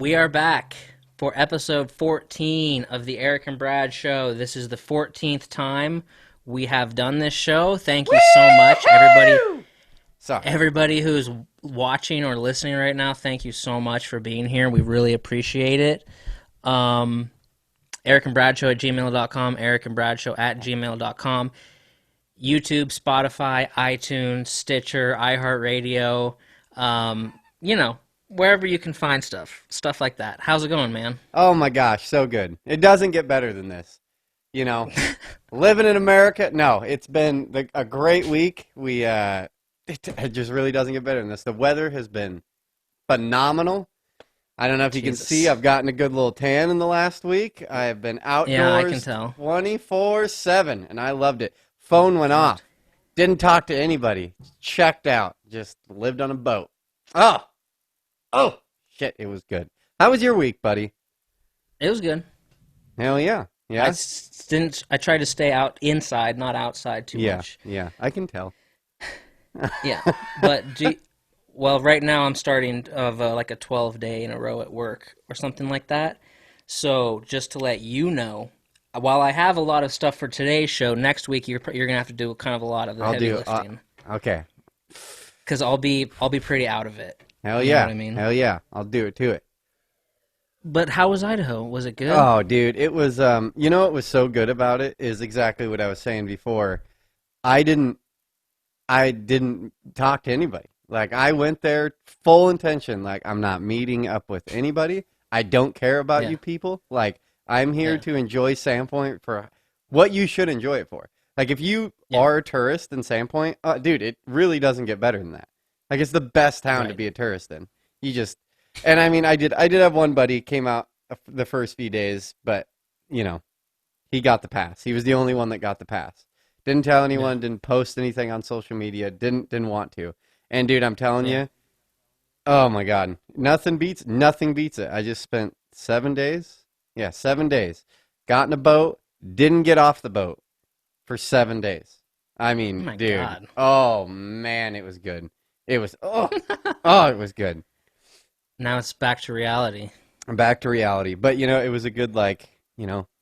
We are back for episode 14 of the Eric and Brad show. This is the 14th time we have done this show. Thank you so much, everybody. Sorry. Everybody who's watching or listening right now, thank you so much for being here. We really appreciate it. Eric and Brad show at gmail.com, Eric and Brad show at gmail.com. YouTube, Spotify, iTunes, Stitcher, iHeartRadio, wherever you can find stuff like that. How's it going, man? Oh my gosh, so good. It doesn't get better than this. Living in America. No, it's been a great week. It just really doesn't get better than this. The weather has been phenomenal. I don't know if you can see, I've gotten a good little tan in the last week. I have been outdoors. Yeah, I can tell. 24/7, and I loved it. Phone went off. Didn't talk to anybody. Checked out. Just lived on a boat. Oh, shit, it was good. How was your week, buddy? It was good. Hell yeah. Yeah? I tried to stay inside, not outside too much. Yeah, I can tell. Yeah, but right now I'm starting like a 12-day in a row at work or something like that. So just to let you know, while I have a lot of stuff for today's show, next week you're gonna have to do kind of a lot of the heavy lifting. Okay. Because I'll be pretty out of it. Hell you yeah. know what I mean? Hell yeah. I'll do it to it. But how was Idaho? Was it good? Oh, dude, it was. What was so good about it is exactly what I was saying before. I didn't talk to anybody. Like, I went there full intention. Like, I'm not meeting up with anybody. I don't care about you people. Like, I'm here to enjoy Sandpoint for what you should enjoy it for. Like, if you are a tourist in Sandpoint, dude, it really doesn't get better than that. Like, it's the best town to be a tourist in. And I mean, I did have one buddy came out the first few days, but, he got the pass. He was the only one that got the pass. Didn't tell anyone, didn't post anything on social media, didn't want to. And dude, I'm telling you, oh my God, nothing beats it. I just spent 7 days. Yeah, 7 days. Got in a boat, didn't get off the boat for 7 days. I mean, dude. God. Oh man, it was good. It was it was good. Now it's back to reality. Back to reality. But it was a good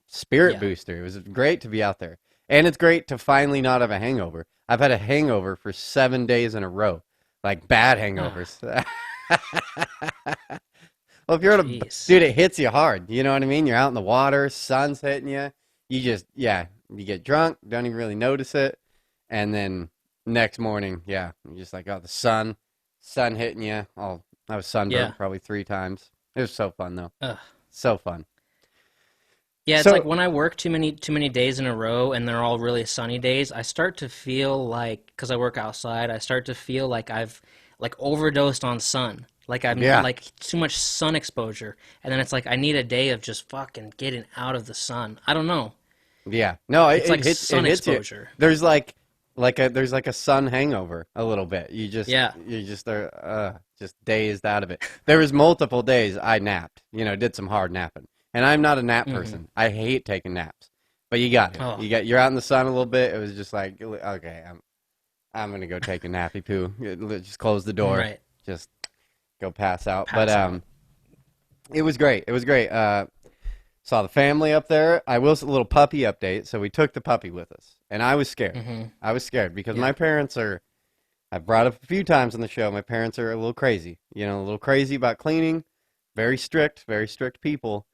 spirit booster. It was great to be out there. And it's great to finally not have a hangover. I've had a hangover for 7 days in a row. Like, bad hangovers. Well, if you're dude, it hits you hard. You know what I mean? You're out in the water, sun's hitting you. You get drunk, don't even really notice it. And then next morning, you're just like, the sun hitting you. I was sunburned probably 3 times. It was so fun, though. So fun. Yeah, it's like when I work too many days in a row and they're all really sunny days, I start to feel like, because I work outside, I start to feel like I've overdosed on sun. Like I'm like too much sun exposure. And then it's like I need a day of just fucking getting out of the sun. I don't know. Yeah. No, it's like hits, sun exposure. There's like a sun hangover a little bit. You just are just dazed out of it. There was multiple days I napped, did some hard napping. And I'm not a nap person. I hate taking naps. But you got it. You're out in the sun a little bit. It was just like, okay, I'm going to go take a nappy poo. Just close the door. Right. Just go pass out. It was great. It was great. Saw the family up there. A little puppy update. So we took the puppy with us. And I was scared. I was scared because my parents are, I've brought up a few times on the show, my parents are a little crazy. A little crazy about cleaning. Very strict people.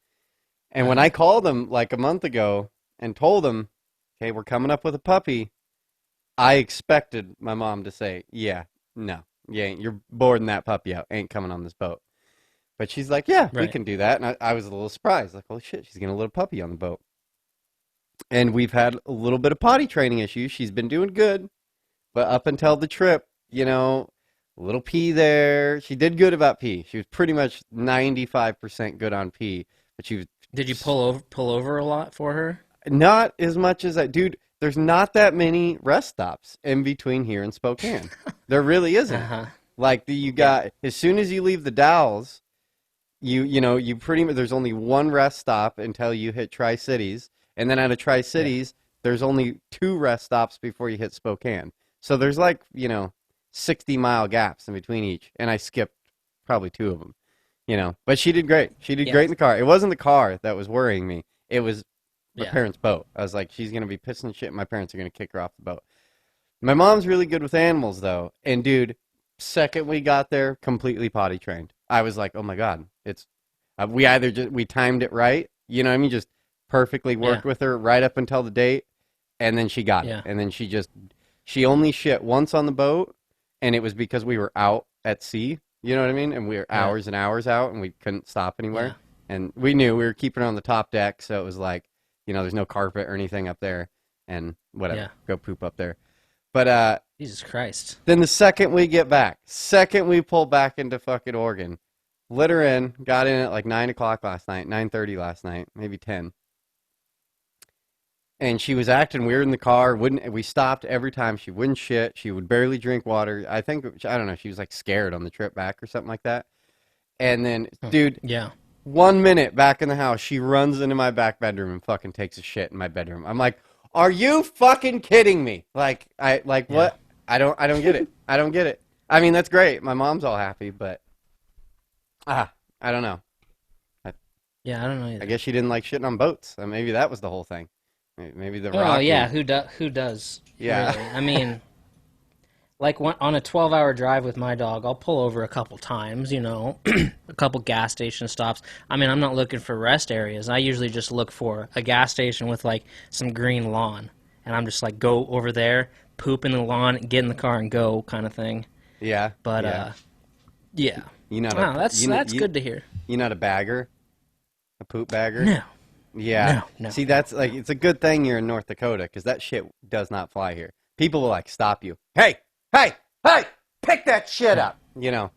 And when I called them like a month ago and told them, okay, we're coming up with a puppy, I expected my mom to say, no, you're boarding that puppy out. Ain't coming on this boat. But she's like, we can do that. And I was a little surprised. Like, holy shit, she's getting a little puppy on the boat. And we've had a little bit of potty training issues. She's been doing good. But up until the trip, a little pee there. She did good about pee. She was pretty much 95% good on pee. But she was... Did you pull over a lot for her? Not as much as dude, there's not that many rest stops in between here and Spokane. There really isn't. Like you got as soon as you leave the Dalles, you pretty much there's only one rest stop until you hit Tri-Cities, and then out of Tri-Cities, there's only 2 rest stops before you hit Spokane. So there's 60-mile gaps in between each, and I skipped probably 2 of them. But she did great. She did great in the car. It wasn't the car that was worrying me. It was my parents' boat. I was like, she's going to be pissing shit. My parents are going to kick her off the boat. My mom's really good with animals, though. And, dude, second we got there, completely potty trained. I was like, oh, my God. We timed it right. You know what I mean? Just perfectly worked with her right up until the date. And then she got it. And then she only shit once on the boat. And it was because we were out at sea. You know what I mean? And we were hours and hours out, and we couldn't stop anywhere. Yeah. And we knew we were keeping her on the top deck, so it was like, there's no carpet or anything up there, and whatever, go poop up there. But Jesus Christ. Then the second we pull back into fucking Oregon, let her in, got in at like 9 o'clock last night, 9:30 last night, maybe 10. And she was acting weird in the car. We stopped every time. She wouldn't shit. She would barely drink water. I don't know. She was like scared on the trip back or something like that. And then, dude, 1 minute back in the house, she runs into my back bedroom and fucking takes a shit in my bedroom. I'm like, are you fucking kidding me? What? I don't get it. I don't get it. I mean, that's great. My mom's all happy, but I don't know. I don't know either. I guess she didn't like shitting on boats. Maybe that was the whole thing. Maybe the rock. Oh yeah, who does? Yeah, really? I mean, like on a 12-hour drive with my dog, I'll pull over a couple times, a couple gas station stops. I mean, I'm not looking for rest areas. I usually just look for a gas station with like some green lawn, and I'm just like go over there, poop in the lawn, get in the car, and go kind of thing. Yeah, but yeah. That's good to hear. You're not a bagger, a poop bagger. No. Yeah. No. See, that's like, it's a good thing you're in North Dakota, because that shit does not fly here. People will like stop you. Hey, pick that shit up.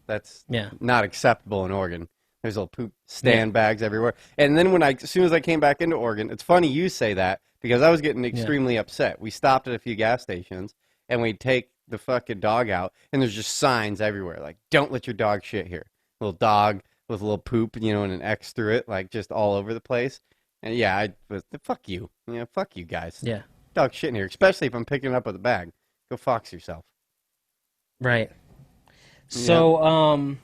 That's not acceptable in Oregon. There's little poop stand bags everywhere. And then as soon as I came back into Oregon, it's funny you say that, because I was getting extremely upset. We stopped at a few gas stations, and we'd take the fucking dog out, and there's just signs everywhere, like, don't let your dog shit here. Little dog with a little poop, and an X through it, like, just all over the place. And fuck you. Fuck you guys. Yeah. Dog shit in here, especially if I'm picking it up with a bag. Go fox yourself. Right. So,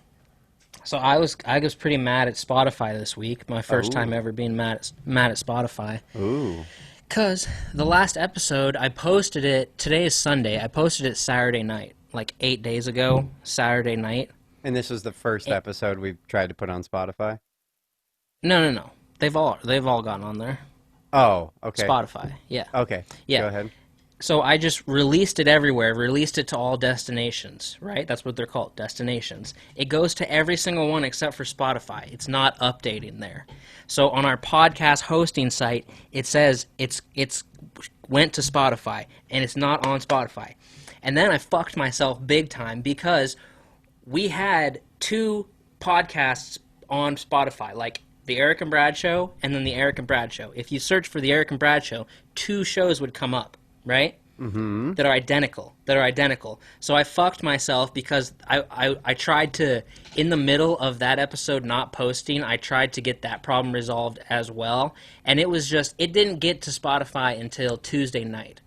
so I was pretty mad at Spotify this week. My first time ever being mad at Spotify. Ooh. Because the last episode, I posted it, today is Sunday, I posted it Saturday night, like 8 days ago, Saturday night. And this was the first episode we've tried to put on Spotify? No. They've all gone on there. Oh, okay. Spotify, yeah. Okay, yeah. Go ahead. So I just released it everywhere, released it to all destinations, right? That's what they're called, destinations. It goes to every single one except for Spotify. It's not updating there. So on our podcast hosting site, it says it's went to Spotify, and it's not on Spotify. And then I fucked myself big time, because we had 2 podcasts on Spotify, like the Erick and Brad Show, and then the Erick and Brad Show. If you search for the Erick and Brad Show, 2 shows would come up, right? Mm-hmm. That are identical. So I fucked myself, because I tried to, in the middle of that episode not posting, I tried to get that problem resolved as well. And it didn't get to Spotify until Tuesday night.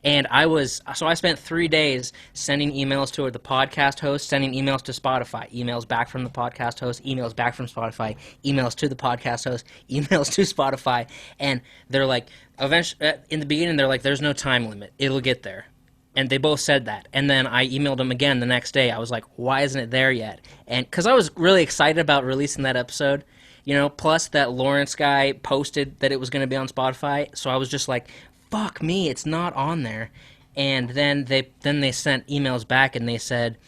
And I spent 3 days sending emails to the podcast host, sending emails to Spotify, emails back from the podcast host, emails back from Spotify, emails to the podcast host, emails to Spotify. And they're like, eventually, in the beginning, they're like, there's no time limit. It'll get there. And they both said that. And then I emailed them again the next day. I was like, why isn't it there yet? And because I was really excited about releasing that episode, plus that Lawrence guy posted that it was going to be on Spotify. So I was just like, fuck me, it's not on there. And then they sent emails back, and they said,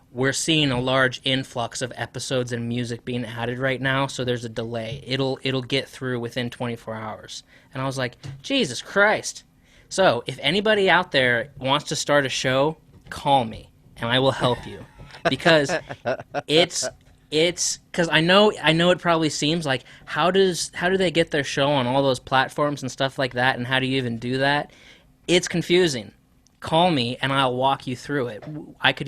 we're seeing a large influx of episodes and music being added right now, so there's a delay. It'll get through within 24 hours. And I was like, Jesus Christ. So if anybody out there wants to start a show, call me, and I will help you. Because it's because I know it probably seems like, how do they get their show on all those platforms and stuff like that, and how do you even do that? It's confusing. Call me and I'll walk you through it. We could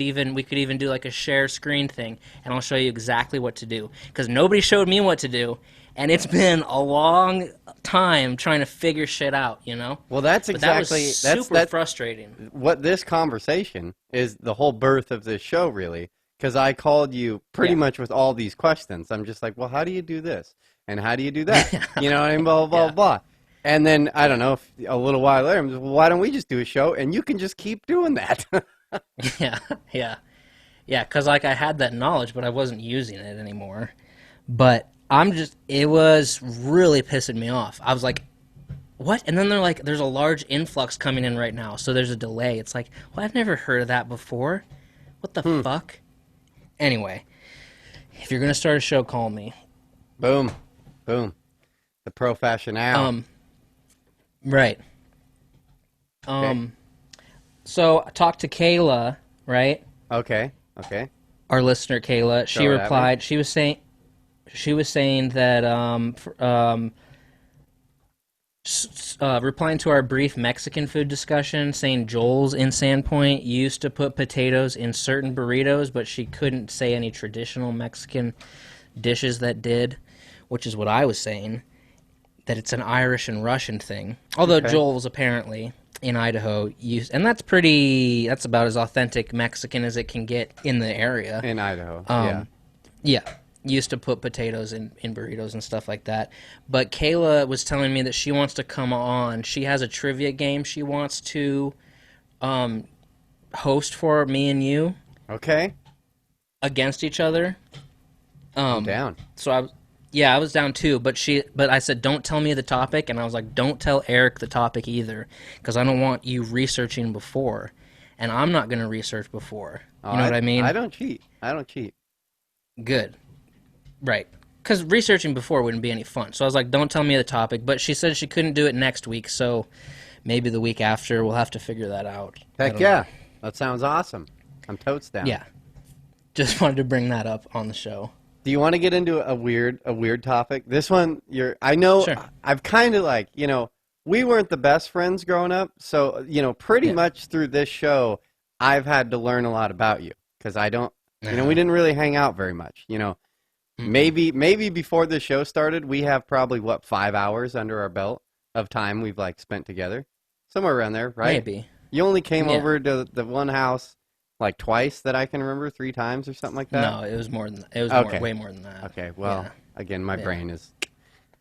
even do like a share screen thing, and I'll show you exactly what to do, because nobody showed me what to do, and it's been a long time trying to figure shit out, Well, that's exactly that's frustrating. What this conversation is, the whole birth of this show, really. because I called you pretty Yeah. much with all these questions. I'm just like, well, how do you do this? And how do you do that? You know what I mean? Blah, blah, blah, Yeah. blah. And then, I don't know, if a little while later, I'm just, well, why don't we just do a show and you can just keep doing that? Yeah. Yeah. Yeah, because like I had that knowledge, but I wasn't using it anymore. But it was really pissing me off. I was like, what? And then they're like, there's a large influx coming in right now, so there's a delay. It's like, well, I've never heard of that before. What the fuck? Anyway, if you're gonna start a show, call me. Boom. Boom. The professional. Right. Okay. So I talked to Kayla, right? Okay. Okay. Our listener Kayla. She Throw it at me. replied. She was saying that replying to our brief Mexican food discussion, saying Joel's in Sandpoint used to put potatoes in certain burritos, but she couldn't say any traditional Mexican dishes that did, which is what I was saying, that it's an Irish and Russian thing. Although Okay. Joel was apparently in Idaho, and that's about as authentic Mexican as it can get in the area. In Idaho. Yeah, used to put potatoes in burritos and stuff like that. But Kayla was telling me that she wants to come on. She has a trivia game she wants to host for me and you Yeah. Okay. against each other. I'm down. So I was down too. But I said, don't tell me the topic, and I was like, don't tell Eric the topic either, because I don't want you researching before, and I'm not going to research before. You know what I mean? I don't cheat. I don't cheat. Good. Right. Because researching before wouldn't be any fun. So I was like, don't tell me the topic. But she said she couldn't do it next week, so maybe the week after we'll have to figure that out. Heck yeah. That sounds awesome. I'm totes down. Yeah. Just wanted to bring that up on the show. Do you want to get into a weird topic? This one, I know Sure. I've kind of like, we weren't the best friends growing up. So, pretty much through this show, I've had to learn a lot about you because I don't, we didn't really hang out very much, Maybe before the show started, we have probably 5 hours under our belt of time we've like spent together, somewhere around there, right? Maybe. You only came over to the one house like twice that I can remember, 3 times or something like that. No, it was more than that. It was way more than that. Okay, well, Yeah. again, my brain is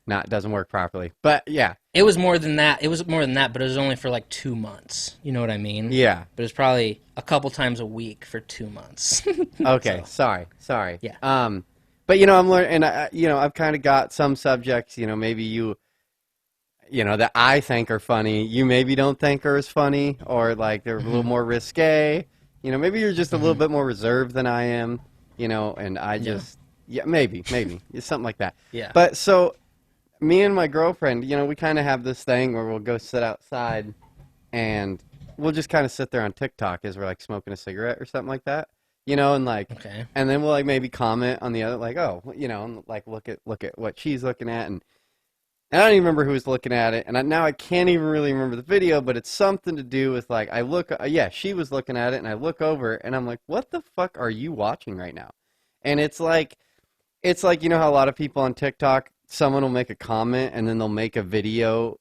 doesn't work properly, but yeah, It was more than that. It was more than that, but it was only for like 2 months. You know what I mean? yeah. But it was probably a couple times a week for 2 months. Okay, So, sorry. Yeah. But I'm learning, and I've kind of got some subjects, maybe that I think are funny, you maybe don't think are as funny, or like they're a little more risque. Maybe you're just a little bit more reserved than I am, and I just, maybe, it's something like that. Yeah. But so, me and my girlfriend, we kind of have this thing where we'll go sit outside, and we'll just kind of sit there on TikTok as we're like smoking a cigarette or something like that, and like, Okay. and then we'll like maybe comment on the other, like, oh, and like look at what she's looking at, and I don't even remember who was looking at it, and now I can't even really remember the video, but it's something to do with like she was looking at it, and I look over, and I'm like, what the fuck are you watching right now? And it's like how a lot of people on TikTok, someone will make a comment, and then they'll make a video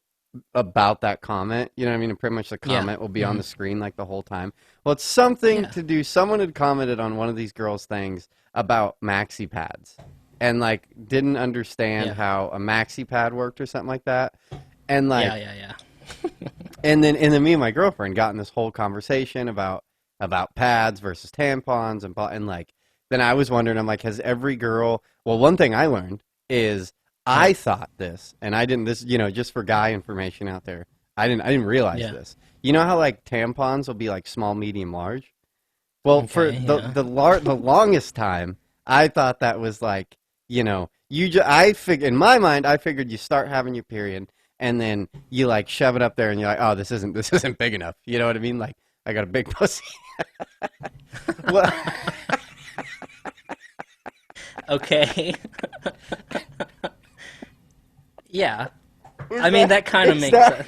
about that comment. You know what I mean? And pretty much the comment will be on the screen like the whole time. Well, it's something to do. Someone had commented on one of these girls' things about maxi pads, and like didn't understand how a maxi pad worked or something like that. And like Yeah. and then me and my girlfriend got in this whole conversation about pads versus tampons and like then I was wondering, I'm like, has every girl, well, one thing I learned is I thought this, and I didn't, this, just for guy information out there, I didn't realize this. You know how like tampons will be like small, medium, large? Well, for the longest time, I thought that was like, in my mind, I figured you start having your period, and then you like shove it up there, and you're like, oh, this isn't big enough. You know what I mean? Like, I got a big pussy. Well, Okay. Yeah. I mean, that kind of makes sense.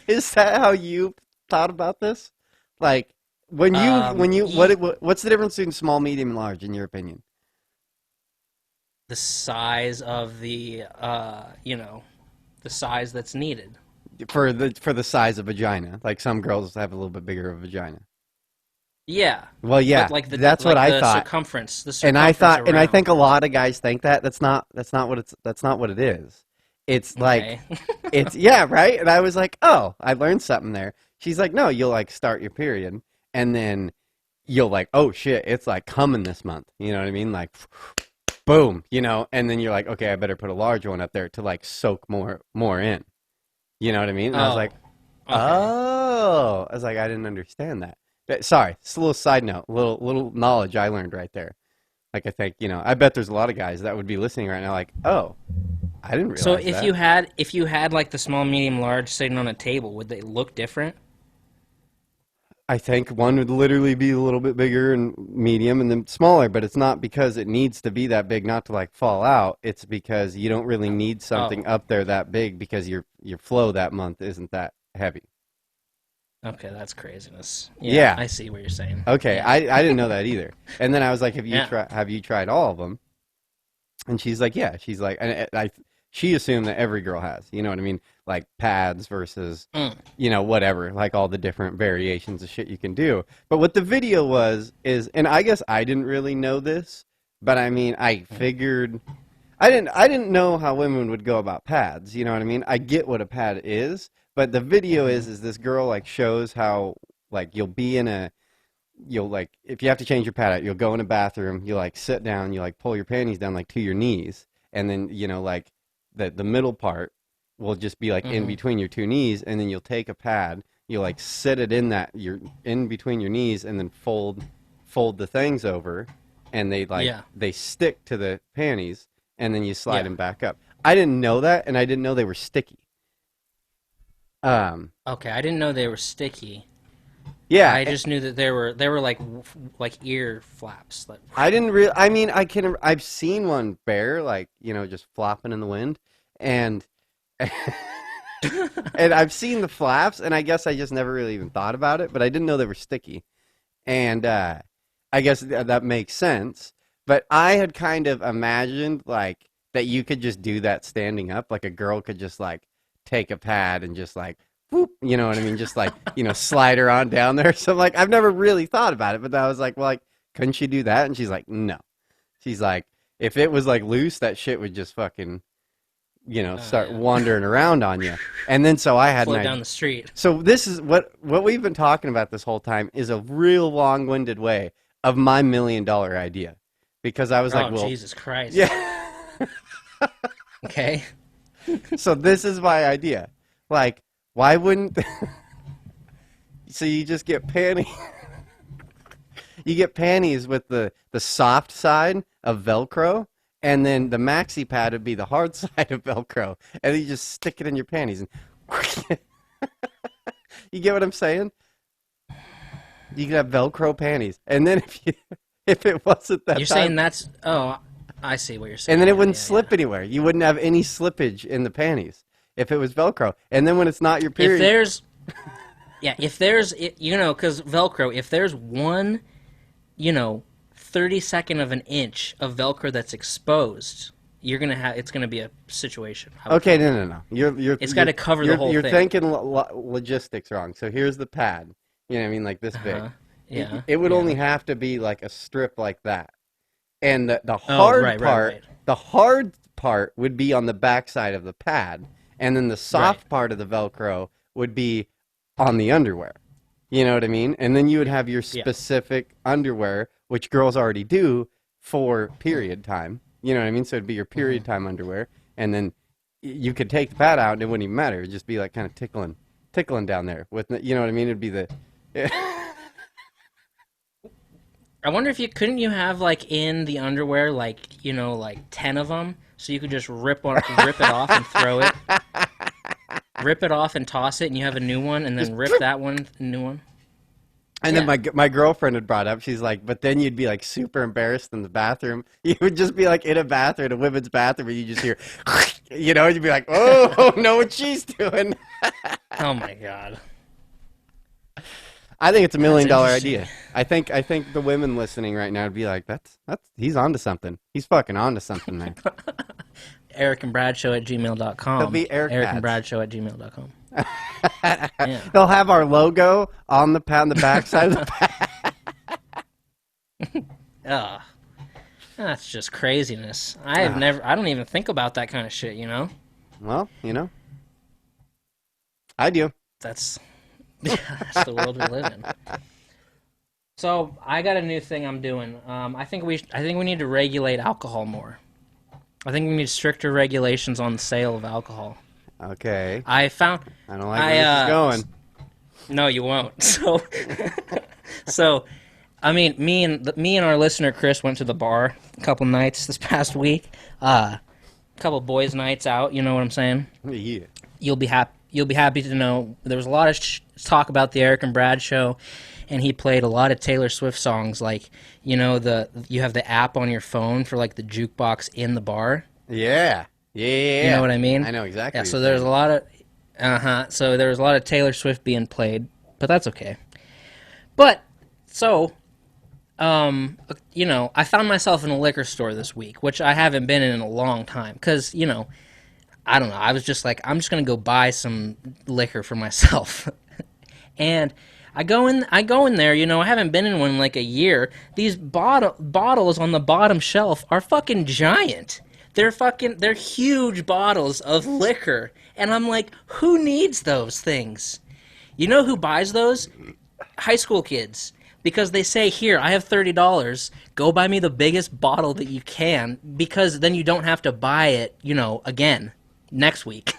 Is that how you thought about this? Like, what's the difference between small, medium, and large, in your opinion? The size of the size that's needed. for the size of vagina. Like some girls have a little bit bigger of a vagina. Yeah, Well, but yeah, like that's what I the thought. the And I circumference thought, and I around. think a lot of guys think that. That's not what it is. It's like, Okay. it's yeah, right. And I was like, oh, I learned something there. She's like, no, you'll like start your period, and then you'll like, oh shit, it's like coming this month. You know what I mean? Like, boom, and then you're like, okay, I better put a large one up there to like soak more in. You know what I mean? And I was Oh, like, okay. oh, I was like, I didn't understand that. Sorry, it's a little side note, little knowledge I learned right there. Like I think, I bet there's a lot of guys that would be listening right now, like, oh, I didn't So realize that. if you had like the small, medium, large sitting on a table, would they look different? I think one would literally be a little bit bigger and medium and then smaller, but it's not because it needs to be that big not to like fall out. It's because you don't really need something Oh, up there that big because your flow that month isn't that heavy. okay, that's craziness. Yeah, Yeah. I see what you're saying. Okay. Yeah, I didn't know that either. And then I was like, yeah. have you tried all of them? And she's like, yeah. She's like, and she assumed that every girl has. You know what I mean? Like pads versus, Mm. whatever, like all the different variations of shit you can do. But what the video is, and I guess I didn't really know this, but I mean, I figured, I didn't know how women would go about pads. You know what I mean? I get what a pad is, but the video Mm-hmm. is this girl like shows how like you'll like if you have to change your pad out, you'll go in a bathroom, you like sit down, you like pull your panties down like to your knees, and then like the middle part will just be like in Mm-hmm. between your two knees, and then you'll take a pad, you like sit it in that you're in between your knees, and then fold the things over, and Yeah, they stick to the panties, and then you slide yeah. them back up. I didn't know that, and I didn't know they were sticky. Um, Okay, I didn't know they were sticky. yeah, I just knew that they were like like ear flaps. Like, I didn't really. I mean, I've seen one bare, like just flopping in the wind, and and I've seen the flaps, and I guess I just never really even thought about it, but I didn't know they were sticky, and I guess that makes sense. But I had kind of imagined like that you could just do that standing up, like a girl could just like take a pad and just like. Whoop, you know what I mean? Just like, slide her on down there. So like, I've never really thought about it, but I was like, well, like, couldn't she do that? And she's like, no. She's like, if it was like loose, that shit would just fucking, start yeah, wandering around on you. And then so I had an float idea. down the street. So this is what we've been talking about this whole time is a real long-winded way of my $1 million idea, because I was like, Oh, well, Jesus Christ. yeah. Okay. So this is my idea. Like, why wouldn't? So you just get panties. You get panties with the soft side of Velcro, and then the maxi pad would be the hard side of Velcro, and then you just stick it in your panties, and you get what I'm saying? You could have Velcro panties, and then if it wasn't that You're time, saying that's oh, I see what you're and saying. then it Yeah, wouldn't yeah, slip yeah. anywhere. You wouldn't have any slippage in the panties if it was Velcro, and then when it's not your If period, there's if there's because Velcro, if there's one, 32nd of an inch of Velcro that's exposed, it's gonna be a situation. I would okay, think no. it's got to cover the whole You're thing. thinking logistics wrong. So here's the pad. You know what I mean? Like this Uh big. huh. Yeah. It would only Yeah. have to be like a strip like that. And Oh, right, right, right, the hard part would be on the backside of the pad, and then the right. soft part of the Velcro would be on the underwear. You know what I mean? And then you would have your Yeah. specific underwear, which girls already do for period time. You know what I mean? So it'd be your Hmm. period time underwear, and then you could take the pad out, and it wouldn't even matter. It'd just be like kind of tickling down there with, you know what I mean? It'd be the. I wonder if you couldn't you have like in the underwear like like 10 of them, so you could just rip it off and throw it, rip it off and toss it, and you have a new one, and Just then rip that one, new one. and then Yeah. my girlfriend had brought up, she's like, but then you'd be like super embarrassed in the bathroom. You would just be like in a bathroom, a women's bathroom, and you just hear, you'd be like, oh, know what she's doing. Oh my god. I think it's a That's $1 million interesting. idea. I think the women listening right now would be like, that's he's onto something. He's fucking onto something, man. Erick and Bradshaw at He'll gmail.com. be Eric Erick and pads. Bradshaw at gmail.com. Yeah. They'll have our logo on the backside of the pack. Ugh. That's just craziness. I don't even think about that kind of shit, you know? Well, I do. That's that's the world we live in. So I got a new thing I'm doing. I think we need to regulate alcohol more. I think we need stricter regulations on the sale of alcohol. Okay. I found. I don't like where this is going. No, you won't. So, I mean, me and our listener Chris went to the bar a couple nights this past week. A couple boys' nights out. You know what I'm saying? Yeah. You'll be happy to know there was a lot of talk about the Erick and Brad show, and he played a lot of Taylor Swift songs. Like, you have the app on your phone for like the jukebox in the bar. Yeah. Yeah. You know what I mean? I know exactly. Yeah. So there's a lot of So there was a lot of Taylor Swift being played, but that's okay. But so, I found myself in a liquor store this week, which I haven't been in a long time, because I don't know. I was just like, I'm just gonna go buy some liquor for myself, and I go in there. I haven't been in one in like a year. These bottles on the bottom shelf are fucking giant. They're huge bottles of liquor, and I'm like, who needs those things? You know who buys those? High school kids. Because they say, here, I have $30, go buy me the biggest bottle that you can, because then you don't have to buy it, again next week,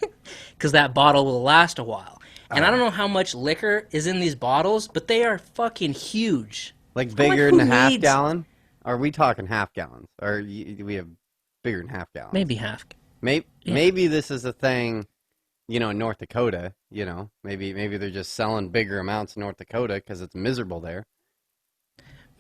because that bottle will last a while. And I don't know how much liquor is in these bottles, but they are fucking huge. Like bigger than a half gallon? Are we talking half gallons? Or do we have bigger than half gallons? Maybe half. Maybe this is a thing, in North Dakota, Maybe they're just selling bigger amounts in North Dakota because it's miserable there.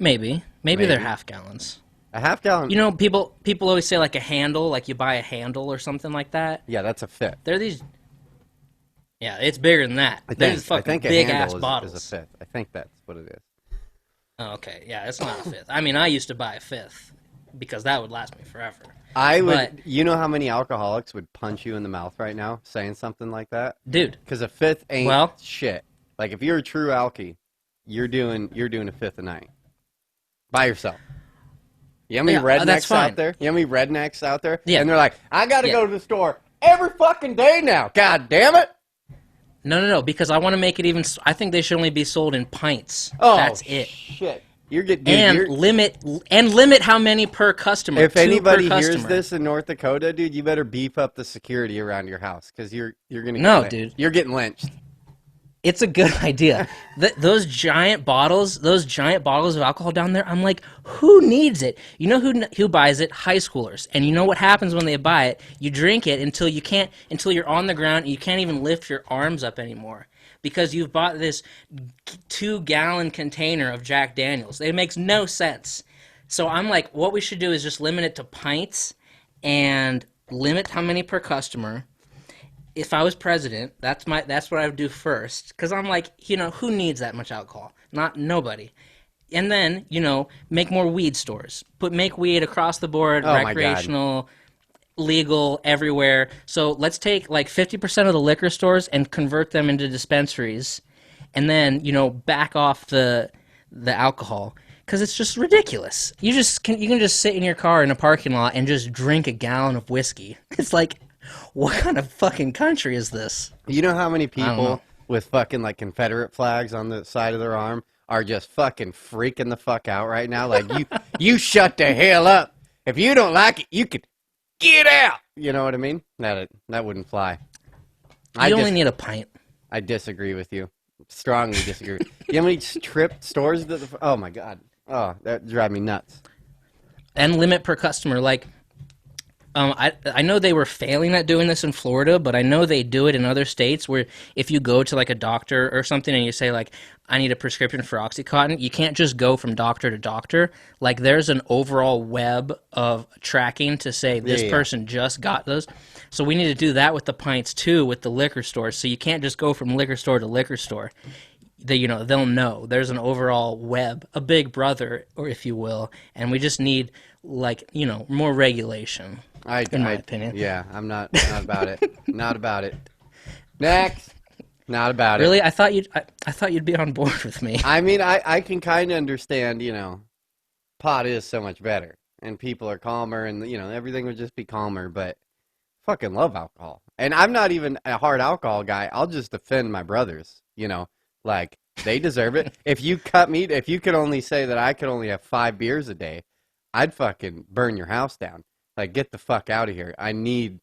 Maybe they're half gallons. A half gallon. People always say like a handle, like you buy a handle or something like that. Yeah, that's a fifth. They're these. Yeah, it's bigger than that. I think a big handle ass bottles. is a fifth. I think that's what it is. Oh, okay, yeah, it's not a fifth. I mean, I used to buy a fifth because that would last me forever. You know how many alcoholics would punch you in the mouth right now saying something like that, dude? Because a fifth ain't shit. Like if you're a true alkie, you're doing a fifth a night. By yourself. You know how many rednecks out there? Yeah. And they're like, I got to go to the store every fucking day now. God damn it. No, because I want to make it even. I think they should only be sold in pints. Oh, that's it. Shit. Limit how many per customer. If anybody hears this in North Dakota, dude, you better beef up the security around your house, because you're gonna dude, you're getting lynched. It's a good idea. Those giant bottles of alcohol down there, I'm like, who needs it? You know who buys it? High schoolers. And you know what happens when they buy it? You drink it until you're on the ground and you can't even lift your arms up anymore, because you've bought this 2-gallon container of Jack Daniels. It makes no sense. So I'm like, what we should do is just limit it to pints and limit how many per customer. If I was president, that's what I would do first, because I'm like, who needs that much alcohol? Nobody. And then, make more weed stores. Make weed across the board, recreational, legal, everywhere. So let's take like 50% of the liquor stores and convert them into dispensaries, and then, back off the alcohol, because it's just ridiculous. You can just sit in your car in a parking lot and just drink a gallon of whiskey. It's like, what kind of fucking country is this? You know how many people with fucking like Confederate flags on the side of their arm are just fucking freaking the fuck out right now? Like, you shut the hell up. If you don't like it, you could get out. You know what I mean? That wouldn't fly. You only need a pint. I disagree with you. Strongly disagree. You know how many trip stores? Oh my god. Oh, that drives me nuts. And limit per customer, like. I know they were failing at doing this in Florida, but I know they do it in other states, where if you go to like a doctor or something and you say like, I need a prescription for Oxycontin, you can't just go from doctor to doctor. Like, there's an overall web of tracking to say this person just got those. So we need to do that with the pints too, with the liquor stores. So you can't just go from liquor store to liquor store. They'll know. There's an overall web, a big brother, or if you will, and we just need more regulation. In my opinion. Yeah, I'm not about it. Not about it. Next. Not about it. Really? I thought you'd be on board with me. I mean, I can kind of understand, pot is so much better, and people are calmer, and, everything would just be calmer, but fucking love alcohol. And I'm not even a hard alcohol guy. I'll just defend my brothers, like, they deserve it. If you could only say that I could only have 5 beers a day, I'd fucking burn your house down. Like, get the fuck out of here. I need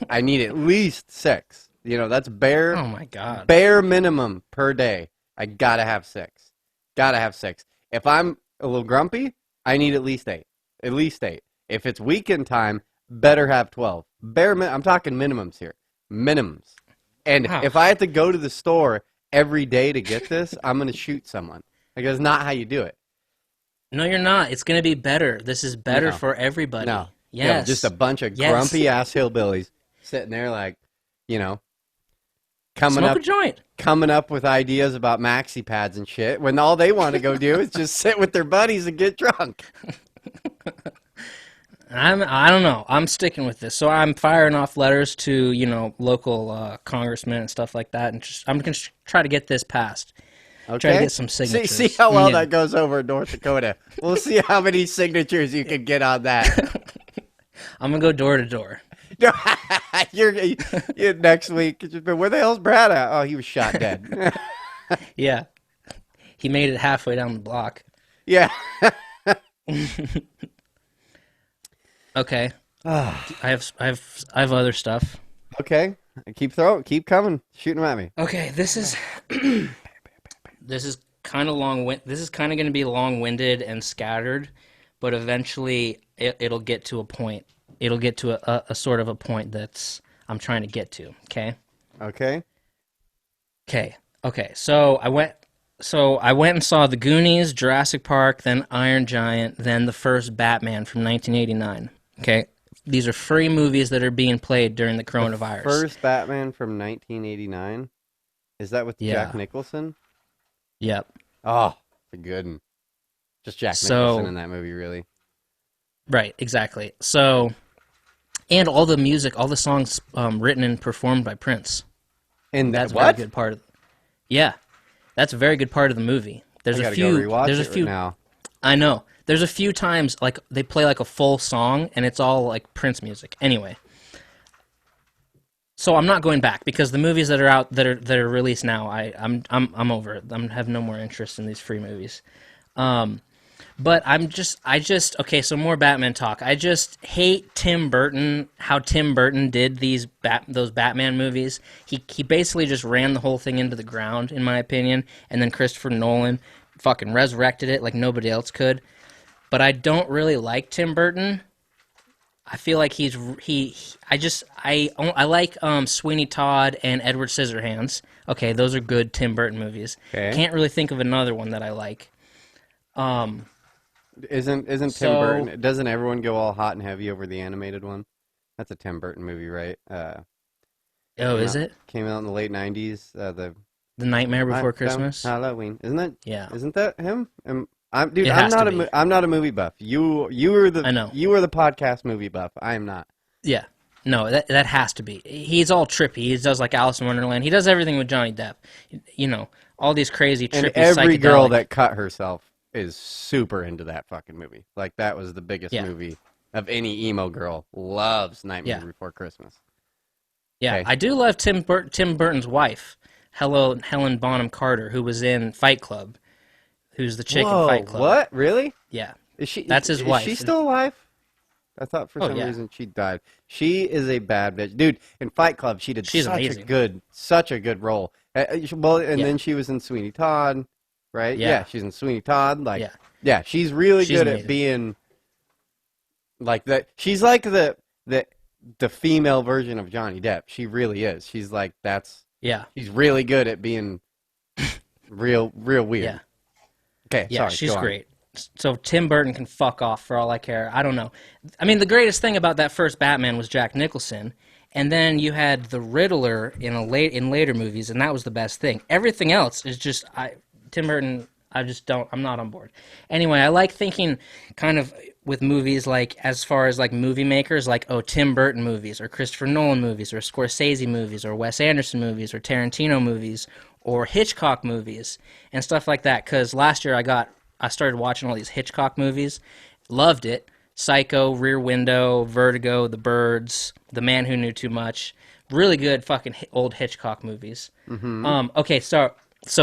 at least 6. That's bare. Oh my God. Bare minimum per day. I gotta have 6. Gotta have 6. If I'm a little grumpy, I need at least 8. At least 8. If it's weekend time, better have 12. I'm talking minimums here. Minimums. And if I had to go to the store every day to get this, I'm gonna shoot someone. Like, that's not how you do it. No, you're not. It's gonna be better. This is better for everybody. No. Yes. Yeah, just a bunch of grumpy ass hillbillies sitting there like, Smoke a joint. coming up with ideas about maxi pads and shit when all they want to go do is just sit with their buddies and get drunk. I don't know. I'm sticking with this. So I'm firing off letters to, local congressmen and stuff like that, and I'm going to try to get this passed. Okay. Try to get some signatures. See how well that goes over in North Dakota. We'll see how many signatures you can get on that. I'm going to go door to door. You're next week. Where the hell's Brad at? Oh, he was shot dead. Yeah. He made it halfway down the block. Yeah. Okay. I have other stuff. Okay. Keep coming. Shoot them at me. Okay, this is kind of this is kind of going to be long-winded and scattered, but eventually it'll get to a point. It'll get to a sort of a point that's I'm trying to get to, okay? Okay. Okay. So I went and saw The Goonies, Jurassic Park, then Iron Giant, then the first Batman from 1989. Okay? These are free movies that are being played during the coronavirus. The first Batman from 1989? Is that with Jack Nicholson? Yep. Oh, the good one. Just Jack Nicholson in that movie, really. Right, exactly. So, and all the music, all the songs written and performed by Prince. And that's what? a very good part of. Yeah, that's a very good part of the movie. There's a few. There's a few. Now. I know. There's a few times like they play like a full song, and it's all like Prince music. Anyway, so I'm not going back because the movies that are out that are released now, I'm over it. I have no more interest in these free movies. But okay, so more Batman talk. I just hate Tim Burton, how Tim Burton did those Batman movies. He basically just ran the whole thing into the ground, in my opinion, and then Christopher Nolan fucking resurrected it like nobody else could. But I don't really like Tim Burton. I feel like I like Sweeney Todd and Edward Scissorhands. Okay, those are good Tim Burton movies. Okay. Can't really think of another one that I like. Isn't Tim Burton? Doesn't everyone go all hot and heavy over the animated one? That's a Tim Burton movie, right? Is it? Came out in the late '90s. The Nightmare Before Christmas. Halloween, isn't that? Yeah. Isn't that him? I'm not a movie buff. You were the. I know. You were the podcast movie buff. I am not. Yeah. No, that has to be. He's all trippy. He does like Alice in Wonderland. He does everything with Johnny Depp. All these crazy trippy. And every psychedelic... girl that cut herself is super into that fucking movie. Like, that was the biggest movie of any emo girl. Loves Nightmare Before Christmas. Yeah, okay. I do love Tim Burton's wife, Helen Bonham Carter, who was in Fight Club, who's the chick in Fight Club. What? Really? Yeah. That's his wife. Is she still alive? I thought for some yeah. reason she died. She is a bad bitch. Dude, in Fight Club, she did such a good role. Then she was in Sweeney Todd, right? Yeah, she's in Sweeney Todd. She's really good amazing. At being like that. She's like the female version of Johnny Depp. She really is. She's like she's really good at being real weird. Yeah. Okay, yeah, sorry. She's great. So Tim Burton can fuck off for all I care. I don't know. I mean, the greatest thing about that first Batman was Jack Nicholson, and then you had the Riddler in later movies, and that was the best thing. Everything else is just Tim Burton. I'm not on board. Anyway, I like thinking kind of with movies like as far as like movie makers, like oh Tim Burton movies or Christopher Nolan movies or Scorsese movies or Wes Anderson movies or Tarantino movies or Hitchcock movies and stuff like that. Because last year I started watching all these Hitchcock movies, loved it. Psycho, Rear Window, Vertigo, The Birds, The Man Who Knew Too Much, really good fucking old Hitchcock movies. Mm-hmm. Okay, so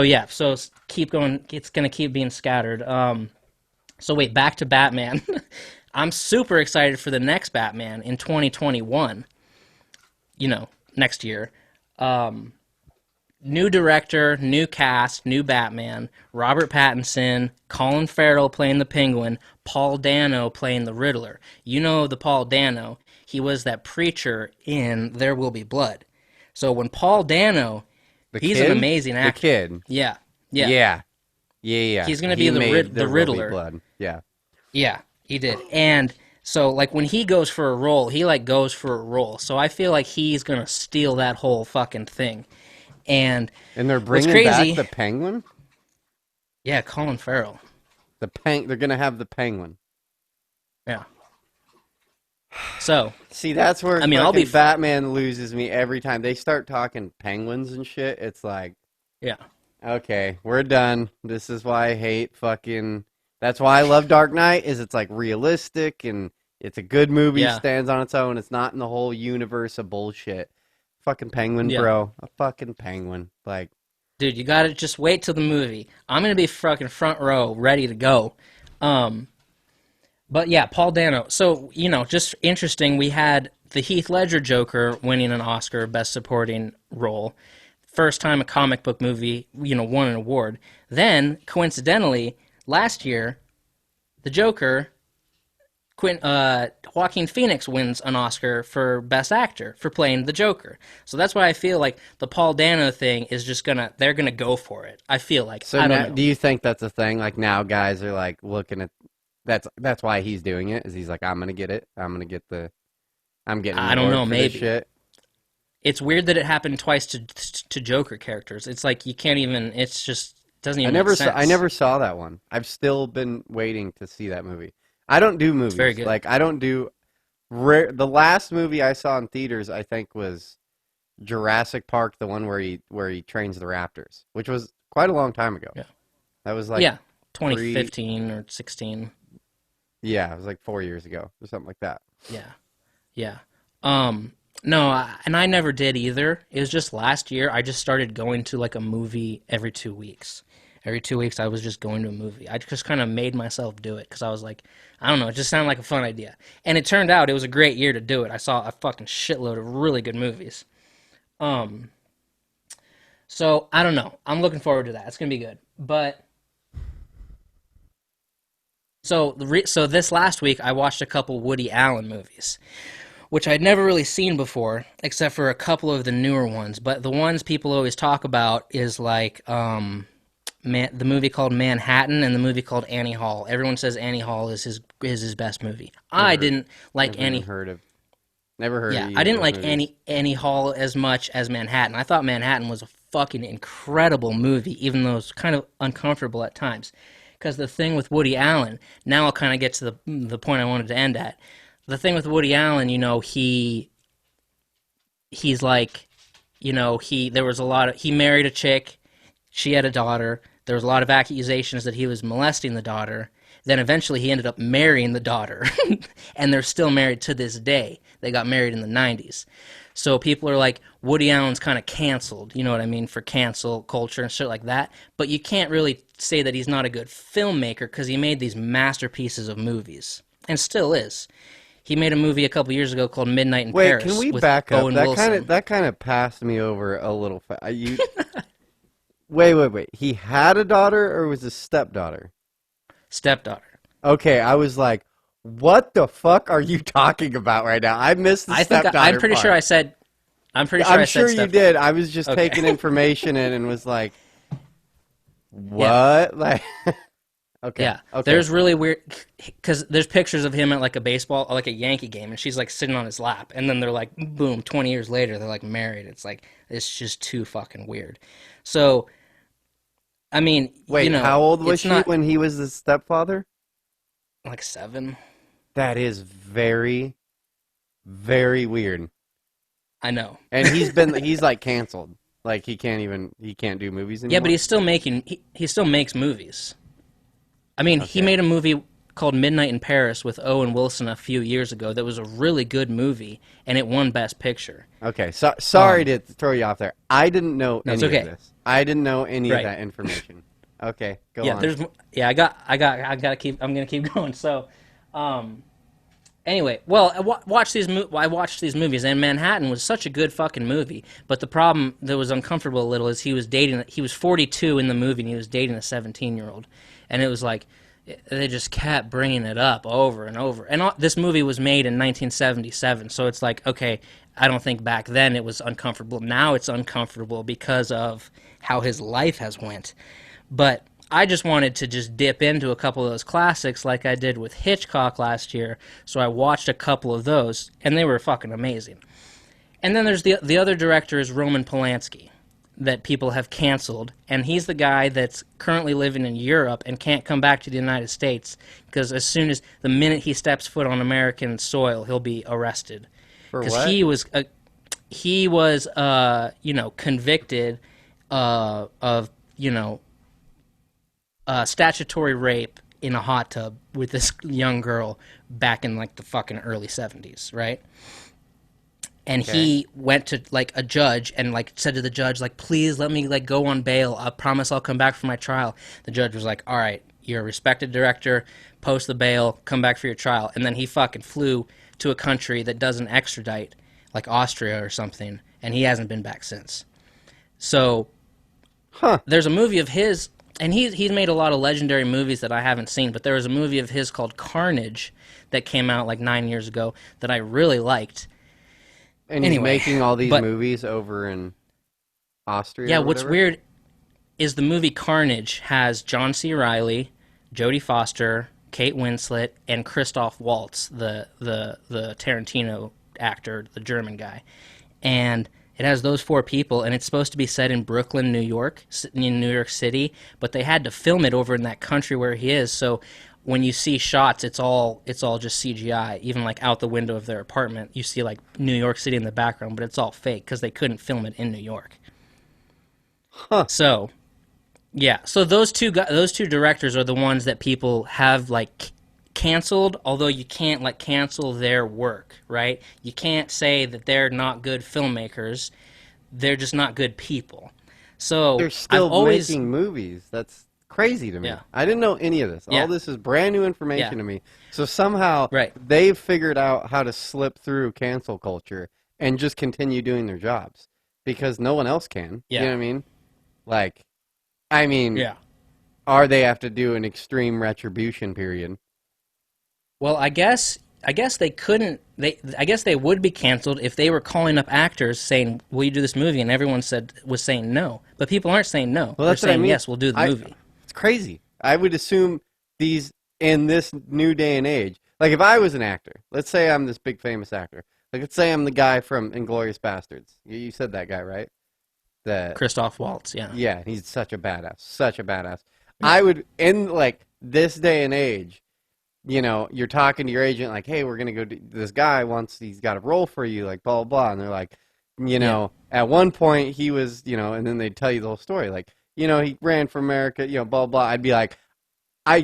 yeah, so keep going. It's gonna keep being scattered. So wait, back to Batman. I'm super excited for the next Batman in 2021. You know, next year. Um, New director, new cast, new Batman. Robert Pattinson, Colin Farrell playing the Penguin, Paul Dano playing the Riddler. You know the Paul Dano. He was that preacher in There Will Be Blood. So when Paul Dano, The he's an kid? amazing The actor. kid. Yeah, yeah. Yeah. Yeah. He's gonna He be made the There Will Be Riddler. Blood. Yeah. Yeah, he did. And so like when he goes for a role, he like goes for a role. So I feel like he's gonna steal that whole fucking thing. And And they're what's bringing back crazy? the penguin? Yeah, Colin Farrell. They're going to have the penguin. Yeah. So See, that's where I mean, I'll be. Batman loses me every time. They start talking penguins and shit. It's like, Yeah. okay, we're done. This is why I hate fucking. That's why I love Dark Knight. Is it's like realistic and it's a good movie. Yeah. Stands on its own. It's not in the whole universe of bullshit. Fucking penguin, Yeah. bro. A fucking penguin. Like, Dude, you gotta just wait till the movie. I'm gonna be fucking front row, ready to go. Um, but yeah, Paul Dano. So, you know, just interesting. We had the Heath Ledger Joker winning an Oscar Best Supporting Role. First time a comic book movie, you know, won an award. Then, coincidentally, last year, the Joker, Joaquin Phoenix wins an Oscar for Best Actor for playing the Joker. So that's why I feel like the Paul Dano thing is just they're gonna go for it. I feel like. so I now, don't know. do you think that's a thing? Like now, guys are like looking at. That's why he's doing it. Is he's like, I'm gonna get it. I'm getting an I don't award know, for this maybe. shit. It's weird that it happened twice to Joker characters. It's like you can't even. It's just doesn't I even make never saw. I sense. never saw that one. I've still been waiting to see that movie. I don't do It's very movies. good. Like I don't do. The last movie I saw in theaters, I think, was Jurassic Park, the one where he trains the raptors, which was quite a long time ago. Yeah. That was like Yeah, three. 2015 or 16. Yeah, it was like 4 years ago or something like that. Yeah, yeah. No, and I never did either. It was just last year I just started going to like a movie every 2 weeks. Every 2 weeks I was just going to a movie. I just kind of made myself do it because I was like, I don't know, it just sounded like a fun idea. And it turned out it was a great year to do it. I saw a fucking shitload of really good movies. Um, so I don't know. I'm looking forward to that. It's gonna be good. But so this last week I watched a couple Woody Allen movies, which I'd never really seen before, except for a couple of the newer ones. But the ones people always talk about is like the movie called Manhattan and the movie called Annie Hall. Everyone says Annie Hall is his best movie. I Never, didn't like never even Annie. heard of. Never heard of Yeah, I either of didn't those like movies. Annie Hall as much as Manhattan. I thought Manhattan was a fucking incredible movie, even though it's kind of uncomfortable at times. Because the thing with Woody Allen, now I'll kind of get to the point I wanted to end at. The thing with Woody Allen, you know, he's like, you know, there was a lot of, he married a chick, she had a daughter. There was a lot of accusations that he was molesting the daughter. Then eventually he ended up marrying the daughter, and they're still married to this day. They got married in the 90s. So people are like, Woody Allen's kind of canceled, you know what I mean, for cancel culture and shit like that. But you can't really say that he's not a good filmmaker because he made these masterpieces of movies, and still is. He made a movie a couple years ago called Midnight in Wait, can Paris we with back up? Owen Wilson. That kind of passed me over a little. You wait. He had a daughter or was his stepdaughter? Stepdaughter. Okay, I was like, what the fuck are you talking about right now? I missed the I'm stepdaughter pretty part. sure I said. I'm pretty sure I'm I said sure you stepdaughter. did. I was just Okay. taking information in and was like, Yeah. what? Like, okay, Yeah, okay. there's really weird because there's pictures of him at like a baseball, like a Yankee game, and she's like sitting on his lap, and then they're like, boom, 20 years later, they're like married. It's like it's just too fucking weird. So, I mean, you Wait, know, how old was it's she not when he was the stepfather? like 7. That is very, very weird. I know. And he's like canceled. Like he can't do movies anymore. Yeah, but he's still making he still makes movies. I mean, he Okay. made a movie called Midnight in Paris with Owen Wilson a few years ago that was a really good movie, and it won Best Picture. Okay, so sorry to throw you off there. I didn't know No, it's any okay. of this. I didn't know any of Right. that information. Okay, go Yeah, on. I gotta keep. I'm gonna keep going. So, anyway, well, I watched these movies, and Manhattan was such a good fucking movie. But the problem that was uncomfortable a little is he was 42 in the movie, and he was dating a 17-year-old, and it was like they just kept bringing it up over and over. And this movie was made in 1977, so it's like, okay, I don't think back then it was uncomfortable. Now it's uncomfortable because of how his life has went. But I just wanted to just dip into a couple of those classics like I did with Hitchcock last year, so I watched a couple of those, and they were fucking amazing. And then there's the other director is Roman Polanski that people have canceled, and he's the guy that's currently living in Europe and can't come back to the United States because as soon as the minute he steps foot on American soil, he'll be arrested. For Because what? he was convicted of statutory rape in a hot tub with this young girl back in like the fucking early 70s, right? And Okay. he went to like a judge and like said to the judge, like, please let me like go on bail. I promise I'll come back for my trial. The judge was like, all right, you're a respected director, post the bail, come back for your trial. And then he fucking flew to a country that doesn't extradite, like Austria or something, and he hasn't been back since. So there's a movie of his, and he's made a lot of legendary movies that I haven't seen, but there was a movie of his called Carnage that came out like 9 years ago that I really liked. And Anyway, he's making all these but- movies over in Austria. Yeah, or what's whatever? weird is the movie Carnage has John C. Reilly, Jodie Foster, Kate Winslet, and Christoph Waltz, the Tarantino actor, the German guy. And it has those four people, and it's supposed to be set in Brooklyn, New York, in New York City, but they had to film it over in that country where he is, so when you see shots, it's all just CGI. Even like out the window of their apartment, you see like New York City in the background, but it's all fake because they couldn't film it in New York. So, yeah. So those two directors are the ones that people have like canceled. Although you can't like cancel their work, right? You can't say that they're not good filmmakers. They're just not good people. So They're still I've always making movies. That's crazy to me. Yeah. I didn't know any of this. Yeah. All this is brand new information Yeah. to me. So somehow Right. they've figured out how to slip through cancel culture and just continue doing their jobs because no one else can. Yeah. You know what I mean? Like, I mean, yeah. or they have to do an extreme retribution period. Well, I guess they couldn't. I guess they would be canceled if they were calling up actors saying, "Will you do this movie?" And everyone was saying no. But people aren't saying no. Well, They're that's what I saying mean. yes, we'll do the movie. It's crazy. I would assume these in this new day and age. Like if I was an actor, let's say I'm this big famous actor. Like let's say I'm the guy from Inglourious Bastards. You said that guy, right? The Christoph Waltz, yeah. Yeah, he's such a badass. Such a badass. I would in like this day and age, you know, you're talking to your agent like, "Hey, we're going to go do this guy wants he's got a role for you like blah blah blah." And they're like, you know, at one point he was, you know, and then they'd tell you the whole story like, you know, he ran for America, you know, blah blah. I'd be like,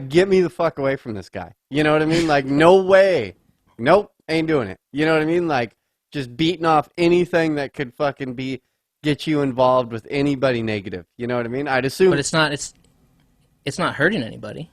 get me the fuck away from this guy. You know what I mean? Like, no way. Nope, ain't doing it. You know what I mean? Like, just beating off anything that could fucking get you involved with anybody negative. You know what I mean? I'd assume. But it's not hurting anybody.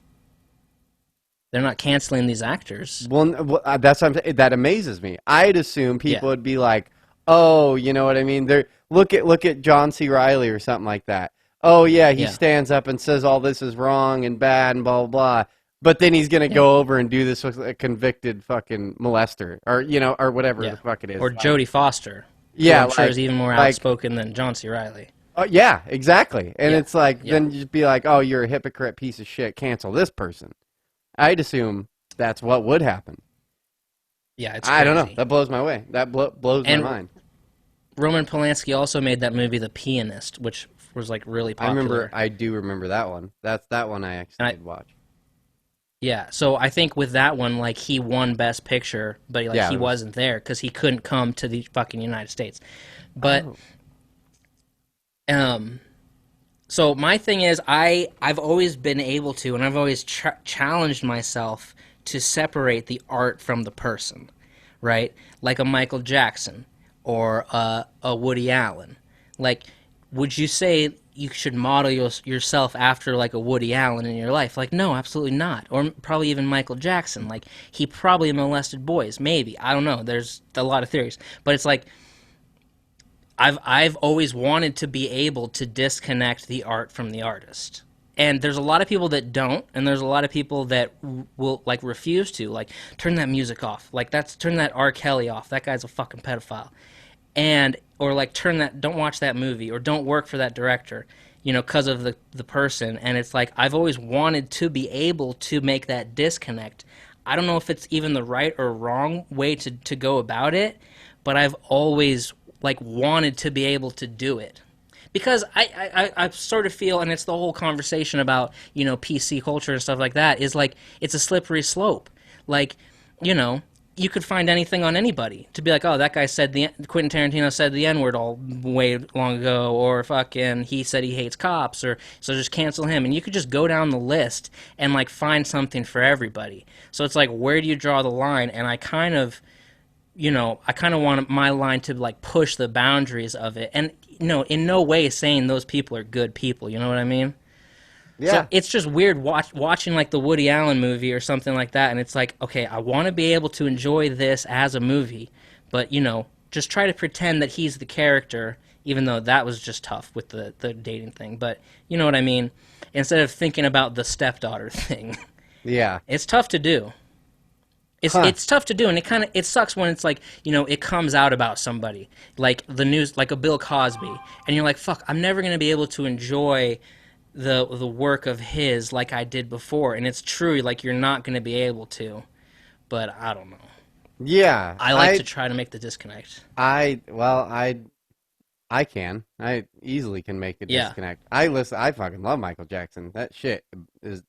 They're not canceling these actors. Well, that's what I'm saying. That amazes me. I'd assume people would be like, oh, you know what I mean? Look at John C. Reilly or something like that. Oh yeah, he stands up and says all this is wrong and bad and blah blah blah. But then he's gonna go over and do this with a convicted fucking molester or you know or whatever the fuck it is. Or Jodie Foster. Yeah, who I'm sure is even more outspoken than John C. Reilly. Yeah, exactly. And it's like then you just be like, oh, you're a hypocrite piece of shit. Cancel this person. I'd assume that's what would happen. Yeah, it's crazy. I don't know. That blows my way. That blows my mind. Roman Polanski also made that movie The Pianist, which was like really popular. I do remember that one. That's that one I actually did watch. Yeah, so I think with that one, like he won Best Picture, but like Yeah, he it was. wasn't there because he couldn't come to the fucking United States. But Oh, um, so my thing is, I've always been able to, and I've always challenged myself to separate the art from the person, right? Like a Michael Jackson or a Woody Allen. Like, would you say you should model yourself after like a Woody Allen in your life? Like, no, absolutely not. Or probably even Michael Jackson. Like, he probably molested boys. Maybe, I don't know. There's a lot of theories, but it's like I've always wanted to be able to disconnect the art from the artist. And there's a lot of people that don't, and there's a lot of people that will like refuse to, like turn that music off, like that's turn that R. Kelly off. That guy's a fucking pedophile, and or like turn that, don't watch that movie, or don't work for that director, because of the person. And it's like I've always wanted to be able to make that disconnect. I don't know if it's even the right or wrong way to go about it, but I've always like wanted to be able to do it because I sort of feel, and it's the whole conversation about PC culture and stuff like that, is like it's a slippery slope. Like, you know you could find anything on anybody to be like, oh, that guy said Quentin Tarantino said the N word all way long ago, or fucking he said he hates cops, or so just cancel him, and you could just go down the list and like find something for everybody. So it's like, where do you draw the line? And I kind of want my line to like push the boundaries of it, and in no way saying those people are good people. You know what I mean? So yeah. it's just weird watching like the Woody Allen movie or something like that, and it's like, okay, I want to be able to enjoy this as a movie, but just try to pretend that he's the character, even though that was just tough with the dating thing. But you know what I mean? Instead of thinking about the stepdaughter thing, Yeah. it's tough to do. Huh. It's tough to do, and it sucks when it's like it comes out about somebody, like the news, like a Bill Cosby, and you're like, fuck, I'm never gonna be able to enjoy the work of his like I did before. And it's true, like you're not gonna be able to, but I don't know. Yeah. I like to try to make the disconnect. Well, I can. I easily can make a Yeah. disconnect. I fucking love Michael Jackson. That shit is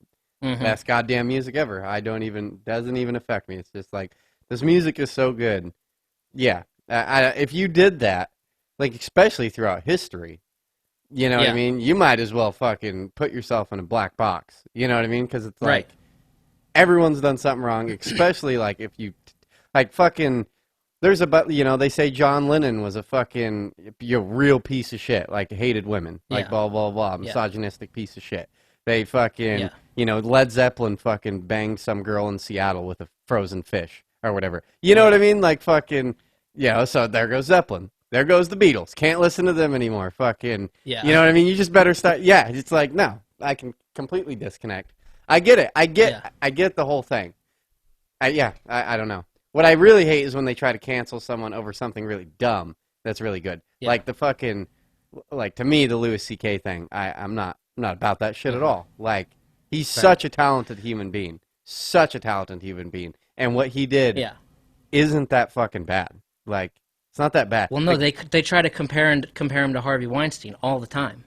Mm-hmm. best goddamn music ever. I don't even doesn't even affect me. It's just like this music is so good. Yeah, if you did that, like especially throughout history, you know what I Yeah. mean. You might as well fucking put yourself in a black box. You know what I mean? Because it's Right. like everyone's done something wrong. Especially like if you like fucking. There's about they say John Lennon was a fucking real piece of shit. Like hated women. Like Yeah. blah blah blah. Yeah. Misogynistic piece of shit. They fucking Yeah. Led Zeppelin fucking banged some girl in Seattle with a frozen fish or whatever. You know what I mean? Like fucking, so there goes Zeppelin. There goes the Beatles. Can't listen to them anymore. Fucking, you Yeah. know what I mean? You just better start. Yeah, it's like, no, I can completely disconnect. I get it. Yeah. I get the whole thing. I don't know. What I really hate is when they try to cancel someone over something really dumb that's really good. Yeah. Like the fucking, like to me, the Louis C.K. thing. I'm not about that shit at Mm-hmm. all. Like he's Right. such a talented human being, such a talented human being, and what he did Yeah. isn't that fucking bad. Like it's not that bad. Well, no, Like, they try to compare him to Harvey Weinstein all the time,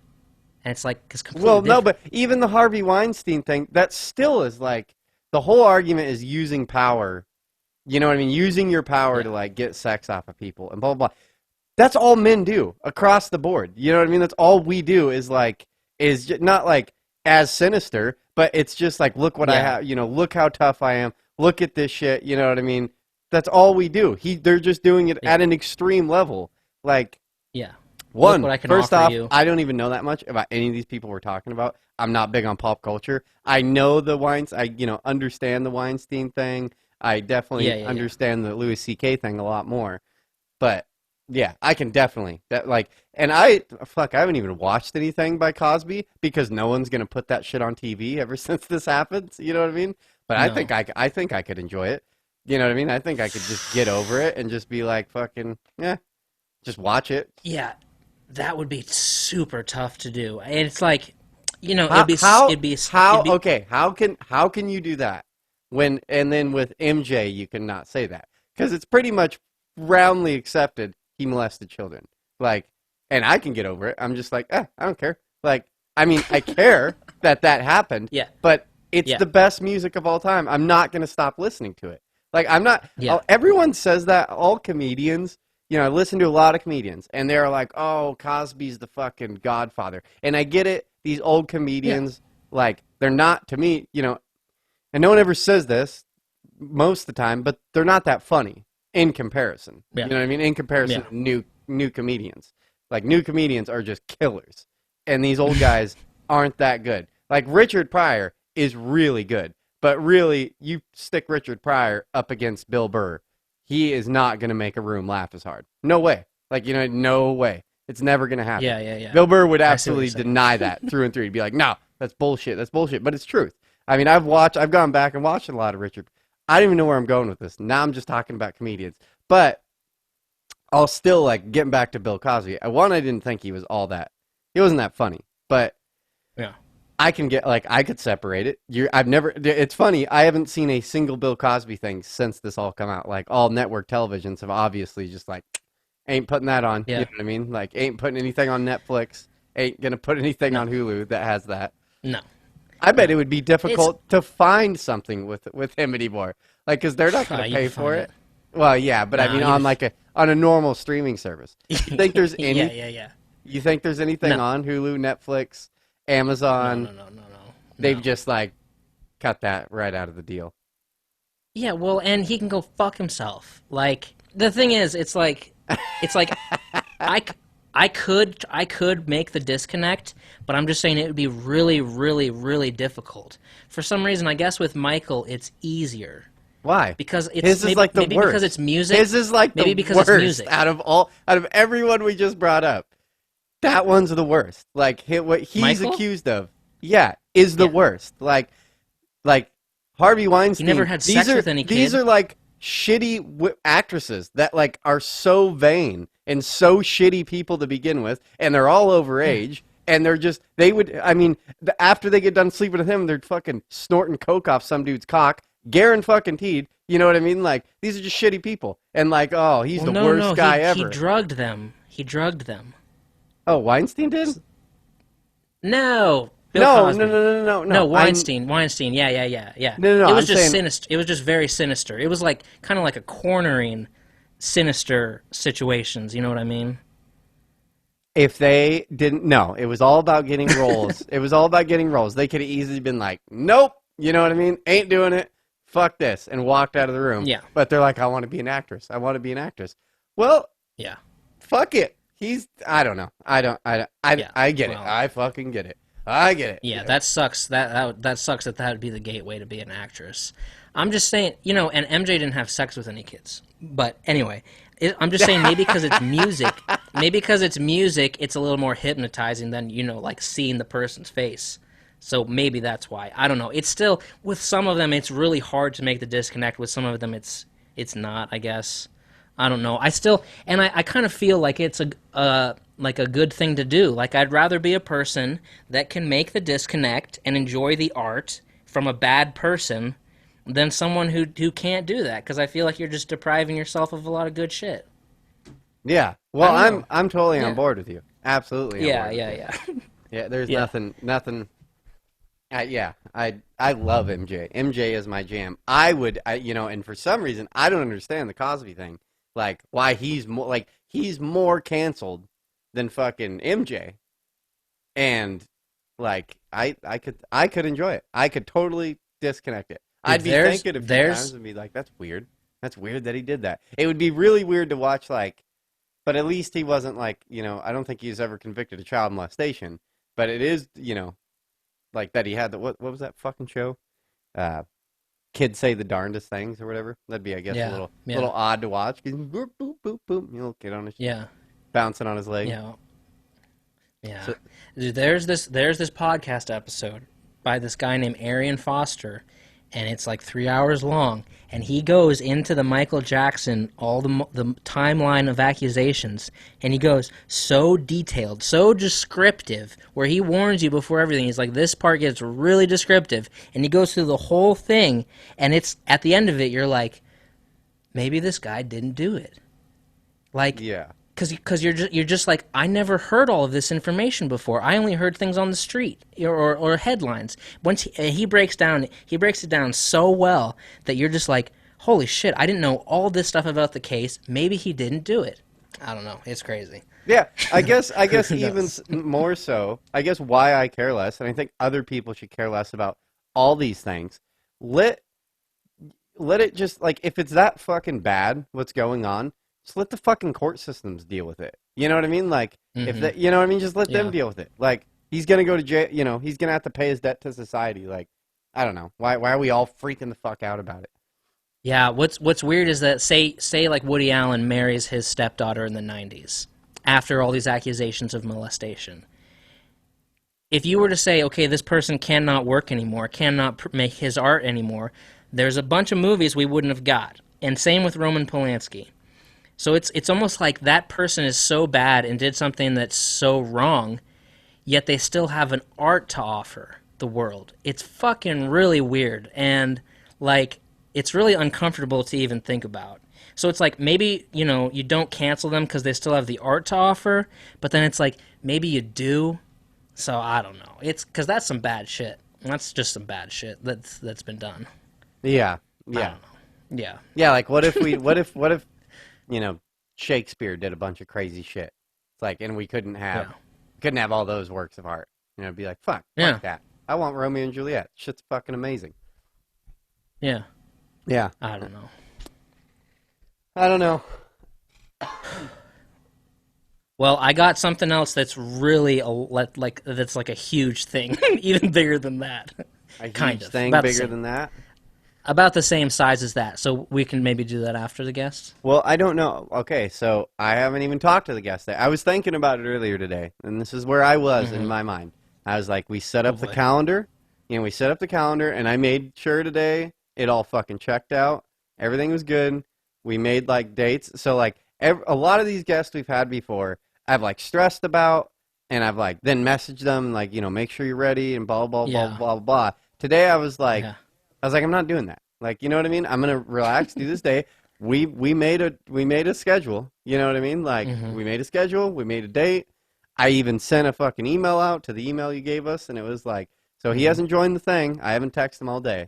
and it's like it's well, completely no, different. but even the Harvey Weinstein thing, that still is like the whole argument is using power. You know what I mean? Using your power to Yeah. like get sex off of people and blah blah blah. That's all men do across the board. You know what I mean? That's all we do not like as sinister, but it's just like look what I Yeah. have. Look how tough I am. Look at this shit. You know what I mean? That's all we do. They're just doing it Yeah. at an extreme level. Like Yeah. Look one, what I can first offer off, you. I don't even know that much about any of these people we're talking about. I'm not big on pop culture. I know the understand the Weinstein thing. I Yeah. definitely Yeah. Yeah. understand the Louis C.K. thing a lot more. But yeah, I can definitely and I haven't even watched anything by Cosby because no one's gonna put that shit on TV ever since this happened. You know what I mean? But No. I think I could enjoy it. You know what I mean? I think I could just get over it and just be like fucking yeah, just watch it. Yeah. That would be super tough to do. And it's like, How it'd be okay? How can you do that when and then with MJ you cannot say that because it's pretty much roundly accepted he molested children. Like, and I can get over it. I'm just like, I don't care. Like, I mean, I care that happened, yeah. but It's Yeah. the best music of all time. I'm not going to stop listening to it. Like, I'm not, Yeah. everyone says that, all comedians, I listen to a lot of comedians, and they're like, oh, Cosby's the fucking godfather. And I get it, these old Yeah. comedians, like, they're not, to me, and no one ever says this most of the time, but they're not that funny in comparison. Yeah. You know what I mean? In comparison Yeah. to new comedians. Like, new comedians are just killers. And these old guys aren't that good. Like, Richard Pryor is really good. But really, you stick Richard Pryor up against Bill Burr, he is not going to make a room laugh as hard. No way. Like, no way. It's never going to happen. Yeah. Yeah. Yeah. Bill Burr would I see what you're absolutely saying. deny that through and through. He'd be like, no, that's bullshit. That's bullshit. But it's truth. I mean, I've gone back and watched a lot of Richard. I don't even know where I'm going with this. Now I'm just talking about comedians. But I'll still, like, getting back to Bill Cosby. I didn't think he wasn't that funny. But Yeah. I can get, like, I could separate it. It's funny, I haven't seen a single Bill Cosby thing since this all come out. Like, all network televisions have obviously just, like, ain't putting that on. Yeah. You know what I mean? Like, ain't putting anything on Netflix. Ain't gonna put anything No. on Hulu that has that. No. I bet it would be difficult to find something with him anymore. Like, because they're not gonna You pay can for find it. Well, yeah, but I No, mean, you on just- like on a normal streaming service. You think there's any? Yeah. You think there's anything No. on Hulu, Netflix, Amazon? No. They've No. just, like, cut that right out of the deal. Yeah, well, and he can go fuck himself. Like, the thing is, it's like I could make the disconnect, but I'm just saying it would be really, really, really difficult. For some reason, I guess with Michael, it's easier Why? because it's His is like the maybe worst. because it's music. His is like maybe the because worst it's music. out of everyone we just brought up. That one's the worst. Like, what he's Michael? accused of, is the Yeah. worst. Like Harvey Weinstein. He never had sex with any kid. These are like shitty actresses that, like, are so vain and so shitty people to begin with, and they're all overage. And after they get done sleeping with him, they're fucking snorting coke off some dude's cock, fucking-teed. You know what I mean? Like, these are just shitty people. And, like, oh, he's the worst guy ever. He drugged them. Oh, Weinstein did? No. Bill No, Cosby. no. Weinstein. Yeah. No, It was I'm just saying- sinister. It was just very sinister. It was like kind of like a cornering, sinister situations. You know what I mean? If they didn't, no, it was all about getting roles. It was all about getting roles. They could have easily been like, nope, you know what I mean? Ain't doing it. Fuck this, and walked out of the room. Yeah. But they're like, I want to be an actress. I want to be an actress. Well, Yeah. fuck it. I don't know. I get it. well- I fucking get it. I get it. Yeah, that sucks. That sucks that would be the gateway to be an actress. I'm just saying, and MJ didn't have sex with any kids. But anyway, I'm just saying maybe because it's music, it's a little more hypnotizing than, like seeing the person's face. So maybe that's why. I don't know. It's still, with some of them, it's really hard to make the disconnect. With some of them, it's not, I guess. I don't know. I kind of feel like it's like a good thing to do. Like, I'd rather be a person that can make the disconnect and enjoy the art from a bad person than someone who can't do that, because I feel like you're just depriving yourself of a lot of good shit. Yeah. Well, I don't know. I'm totally on Yeah. board with you. Absolutely. On board with you. Yeah. Yeah, there's Yeah. nothing. I love MJ. MJ is my jam. And for some reason, I don't understand the Cosby thing. Like, why he's more canceled than fucking MJ. And, like, I could enjoy it. I could totally disconnect it. I'd be thinking a few times and be like, that's weird. That's weird that he did that. It would be really weird to watch, like, but at least he wasn't, like, I don't think he was ever convicted of child molestation. But it is, like, that he had what was that fucking show? Kids Say the Darndest Things or whatever. That'd be, I guess, a little odd to watch. Boop, boop, boop, boop. Little kid on his bouncing on his leg. Yeah. So, Dude, there's this podcast episode by this guy named Arian Foster, and it's like 3 hours long, and he goes into the Michael Jackson, all the timeline of accusations, and he goes so detailed, so descriptive, where he warns you before everything. He's like, this part gets really descriptive, and he goes through the whole thing, and it's at the end of it, you're like, maybe this guy didn't do it. Like, yeah. because you're just like, I never heard all of this information before. I only heard things on the street or headlines. Once he breaks it down so well that you're just like, holy shit, I didn't know all this stuff about the case. Maybe he didn't do it. I don't know. It's crazy. Yeah, I guess even more so. I guess why I care less, and I think other people should care less about all these things. Let it just, like, if it's that fucking bad, what's going on, just let the fucking court systems deal with it. You know what I mean? Like, if that, you know what I mean? Just let them deal with it. Like, he's gonna go to jail. You know, he's gonna have to pay his debt to society. Like, I don't know. Why are we all freaking the fuck out about it? Yeah. What's weird is that say like Woody Allen marries his stepdaughter in the 90s after all these accusations of molestation. If you were to say, okay, this person cannot work anymore, cannot make his art anymore, there's a bunch of movies we wouldn't have got. And same with Roman Polanski. So it's almost like that person is so bad and did something that's so wrong, yet they still have an art to offer the world. It's fucking really weird, and like it's really uncomfortable to even think about. So it's like, maybe, you know, you don't cancel them because they still have the art to offer, but then it's like, maybe you do. So I don't know. It's because that's some bad shit. That's just some bad shit that's been done. Yeah. I don't know. Yeah. Yeah, like what if you know, Shakespeare did a bunch of crazy shit. It's like, and we couldn't have all those works of art. You know, it'd be like, fuck that. I want Romeo and Juliet. Shit's fucking amazing. Yeah. Yeah. I don't know. Well, I got something else that's really that's like a huge thing, even bigger than that. A huge thing bigger than that? About the same size as that, so we can maybe do that after the guest. Well, I don't know. Okay, so I haven't even talked to the guest. I was thinking about it earlier today, and this is where I was in my mind. I was like, we set up the calendar, and I made sure today it all fucking checked out. Everything was good. We made, like, dates. So, like, a lot of these guests we've had before, I've, like, stressed about, and I've, like, then messaged them, like, you know, make sure you're ready, and blah, blah, blah, blah, blah, blah. Today I was like, I'm not doing that. Like, you know what I mean? I'm going to relax, do this day. We made a schedule. You know what I mean? Like, we made a schedule. We made a date. I even sent a fucking email out to the email you gave us, and it was like, so he hasn't joined the thing. I haven't texted him all day.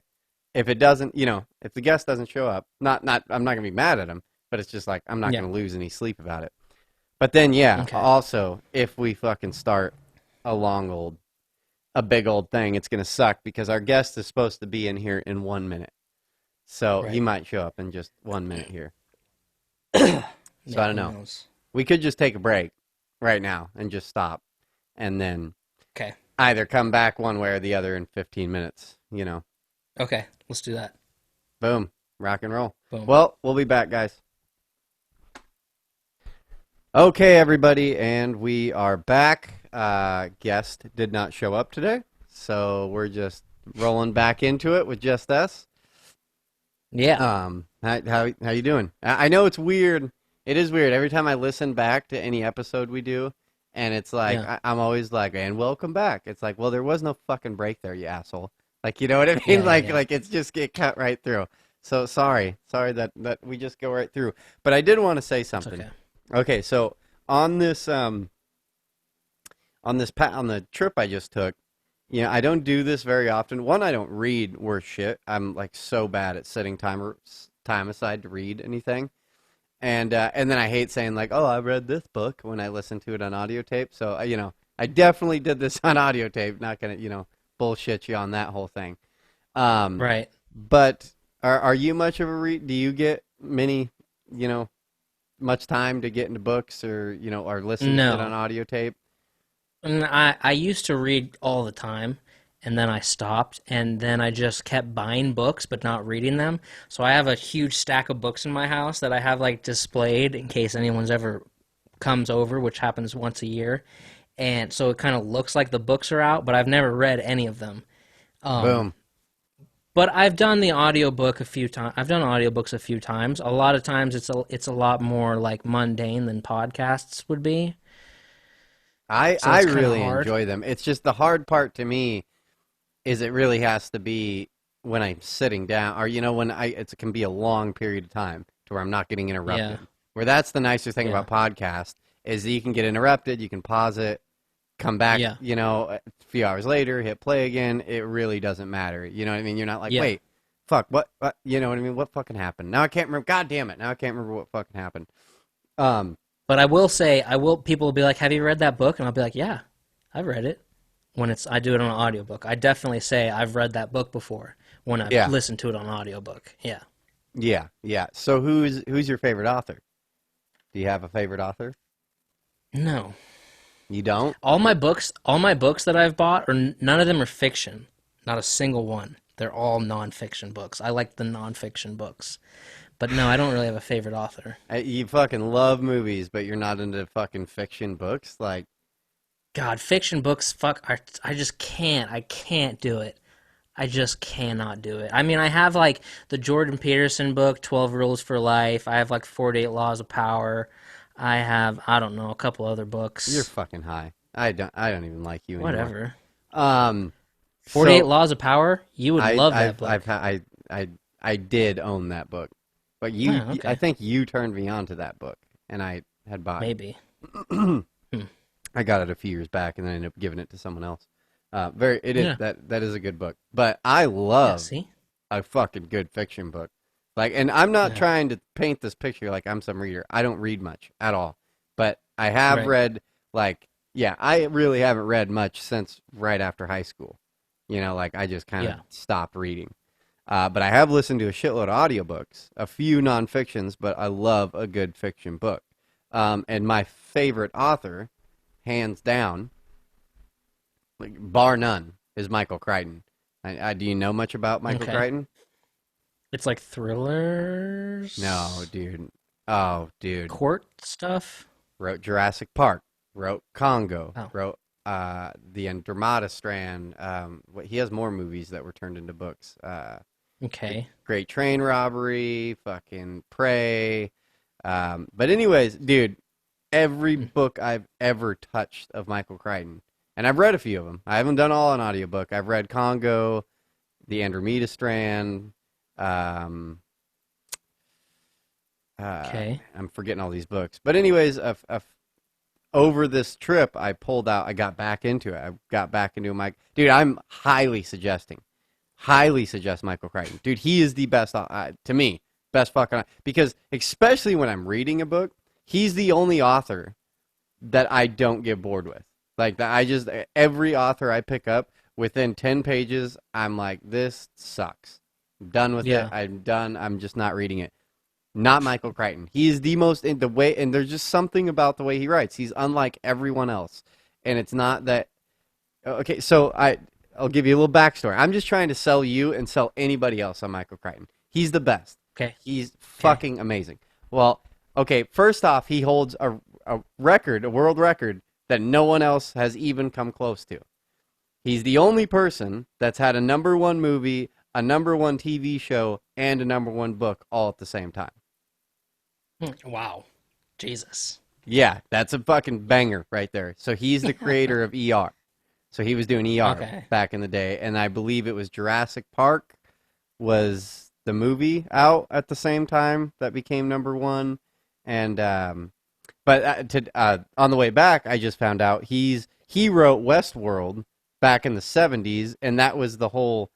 If it doesn't, you know, if the guest doesn't show up, I'm not going to be mad at him, but it's just like, I'm not going to lose any sleep about it. But then, also, if we fucking start a big old thing, it's going to suck because our guest is supposed to be in here in 1 minute. So he might show up in just 1 minute here. So I don't know. We could just take a break right now and just stop. And then either come back one way or the other in 15 minutes, you know. Okay, let's do that. Boom. Rock and roll. Boom. Well, we'll be back, guys. Okay, everybody, and we are back. Guest did not show up today, so we're just rolling back into it with just us. Yeah. How you doing? I know it's weird. It is weird. Every time I listen back to any episode we do, and it's like, I'm always like, and welcome back. It's like, well, there was no fucking break there, you asshole. Like, you know what I mean? Like it's just get cut right through. So sorry that we just go right through. But I did want to say something. Okay, so on this on the trip I just took, you know, I don't do this very often. One, I don't read worth shit. I'm like so bad at setting time aside to read anything. And then I hate saying like, oh, I read this book when I listen to it on audio tape. So you know, I definitely did this on audio tape. Not gonna, you know, bullshit you on that whole thing. Right. But are you much of a read? Do you get much time to get into books or, you know, or listen to it on audio tape? I used to read all the time, and then I stopped, and then I just kept buying books but not reading them. So I have a huge stack of books in my house that I have like displayed in case anyone's ever comes over, which happens once a year. And so it kind of looks like the books are out, but I've never read any of them. Boom. But I've done the audiobook a few times. I've done audiobooks a few times. A lot of times it's a lot more like mundane than podcasts would be. I really enjoy them. It's just the hard part to me is it really has to be when I'm sitting down, or, you know, when it can be a long period of time to where I'm not getting interrupted. Where that's the nicer thing about podcast is that you can get interrupted, you can pause it, come back, Yeah. a few hours later, hit play again. It really doesn't matter. You know what I mean? You're not like, Yeah. wait, fuck, what? You know what I mean? What fucking happened? Now I can't remember. God damn it! Now I can't remember what fucking happened. Um, But I will say, people will be like, "Have you read that book?" And I'll be like, "Yeah, I've read it." I do it on an audiobook. I definitely say I've read that book before when I've yeah, listened to it on an audiobook. Yeah. yeah, yeah. So who's your favorite author? Do you have a favorite author? No. You don't? All my books that I've bought none of them are fiction. Not a single one. They're all nonfiction books. I like the nonfiction books. But no, I don't really have a favorite author. You fucking love movies, but you're not into fucking fiction books. Like, God, fiction books, fuck, I just can't. I can't do it. I just cannot do it. I mean, I have like the Jordan Peterson book, 12 Rules for Life. I have like 48 Laws of Power. I have, I don't know, a couple other you're books. fucking high. I don't even like you anymore. Whatever. Um, 48 so Laws of Power? You would love that book. I did own that book, but Oh, I okay. think you turned me on to that book, and I had bought it. Maybe. Hmm. I got it a few years back, and then I ended up giving it to someone else. It is Yeah. that is a good book, but I Yeah, love see? a fucking good fiction book. Like, and I'm not Yeah. trying to paint this picture like I'm some reader. I don't read much at all, but I have Right. read like, yeah, I really haven't read much since right after high school. Like I just kind of Yeah. stopped reading. But I have listened to a shitload of audiobooks, a few nonfictions, but I love a good fiction book. And my favorite author, hands down, like bar none, is Michael Crichton. Do you know much about Michael Okay. Crichton? It's like No, thrillers, dude. Oh, dude. court stuff. Wrote Jurassic Park. Wrote Congo. Oh, Wrote the Andromeda Strand. He has more movies that were turned into books. The okay. Great Train Robbery. Fucking Prey. But anyways, dude, every Hmm. book I've ever touched of Michael Crichton, and I've read a few of them. I haven't done all on audiobook. I've read Congo, the Andromeda Strand. Um, Okay. I'm forgetting all these books. But anyways, over this trip, I got back into it. I got back into my dude. I'm highly suggest Michael Crichton. Dude, he is the best to me, best fucking because especially when I'm reading a book, he's the only author that I don't get bored with. Like that, every author I pick up within 10 pages, I'm like, this sucks. I'm done with it. Yeah. I'm done. I'm just not reading it. Not Michael Crichton. He is the most in the way, and there's just something about the way he writes. He's unlike everyone else, and it's not that. Okay, so I'll give you a little backstory. I'm just trying to sell you and sell anybody else on Michael Crichton. He's the best. Okay. He's Okay. fucking amazing. Well, okay, first off, he holds a record, a world record that no one else has even come close to. He's the only person that's had a number one movie, a number one TV show, and a number one book all at the same time. Wow. Jesus. Yeah, that's a fucking banger right there. So he's the creator of ER. So he was doing ER Okay. back in the day, and I believe it was Jurassic Park was the movie out at the same time that became number one. And but on the way back, I just found out he wrote Westworld back in the 70s, and that was the whole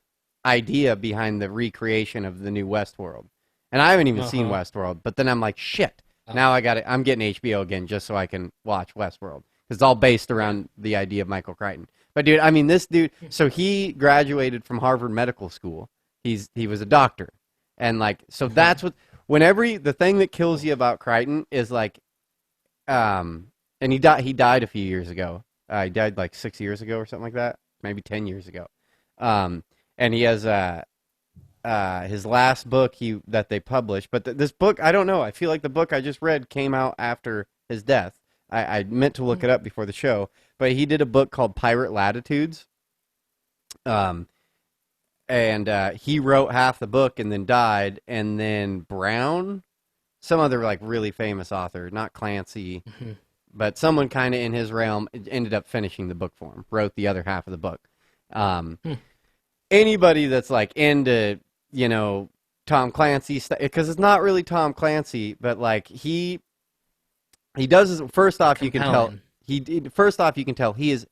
idea behind the recreation of the new Westworld. And I haven't even seen Uh-huh. Westworld, but then I'm like, shit. Oh, Now I'm getting HBO again just so I can watch Westworld. Because it's all based yeah. around the idea of Michael Crichton. But dude, I mean, this dude. So he graduated from Harvard Medical School. He was a doctor, and like, so Hmm. that's what. Whenever the thing that kills you about Crichton is like, and he died a few years ago. He died like 6 years ago or something like that, maybe 10 years ago. Um, and he has his last book that they published. But this book, I don't know. I feel like the book I just read came out after his death. I meant to look it up before the show, but he did a book called Pirate Latitudes. Um, and he wrote half the book and then died. And then Brown, some other like really famous author, not Clancy, Hmm. but someone kind of in his realm ended up finishing the book for him. Wrote the other half of the book. Um, Hmm. Anybody that's like into Tom Clancy stuff, because it's not really Tom Clancy, but like he does. First off, you can tell Compelling. First off, you can tell he is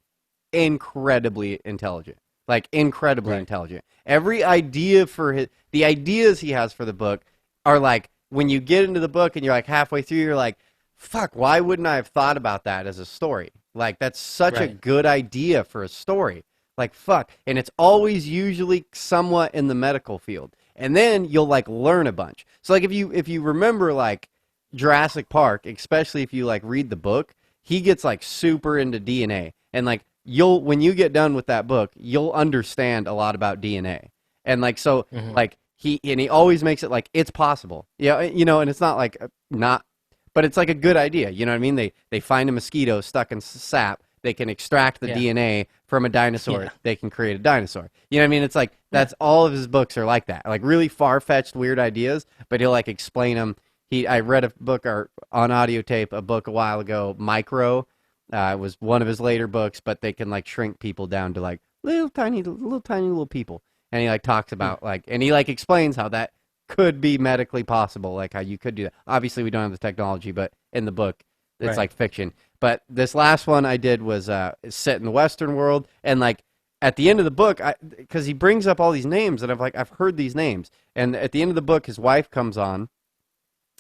incredibly intelligent, like incredibly Right. intelligent. Every idea for the ideas he has for the book are like when you get into the book and you're like halfway through, you're like, "Fuck, why wouldn't I have thought about that as a story? Like that's such a Right. good idea for a story. Like fuck." And it's always usually somewhat in the medical field. And then you'll like learn a bunch. So like if you remember like Jurassic Park, especially if you like read the book, he gets like super into DNA. And like you'll when you get done with that book, you'll understand a lot about DNA. And like so Hmm. like he always makes it like it's possible. Yeah, and it's not like not but it's like a good idea. You know what I mean? They find a mosquito stuck in sap. They can extract the Yeah. DNA from a dinosaur. Yeah. They can create a dinosaur. You know what I mean? It's like Yeah. that's all of his books are like that. Like really far-fetched weird ideas, but he'll like explain them. I read a book or on audio tape a book a while ago, Micro. It was one of his later books, but they can like shrink people down to like little tiny little people. And he like talks Hmm. about like and he like explains how that could be medically possible, like how you could do that. Obviously, we don't have the technology, but in the book, it's Right. like fiction. But this last one I did was set in the Western world, and like at the end of the book, because he brings up all these names, and I've heard these names, and at the end of the book, his wife comes on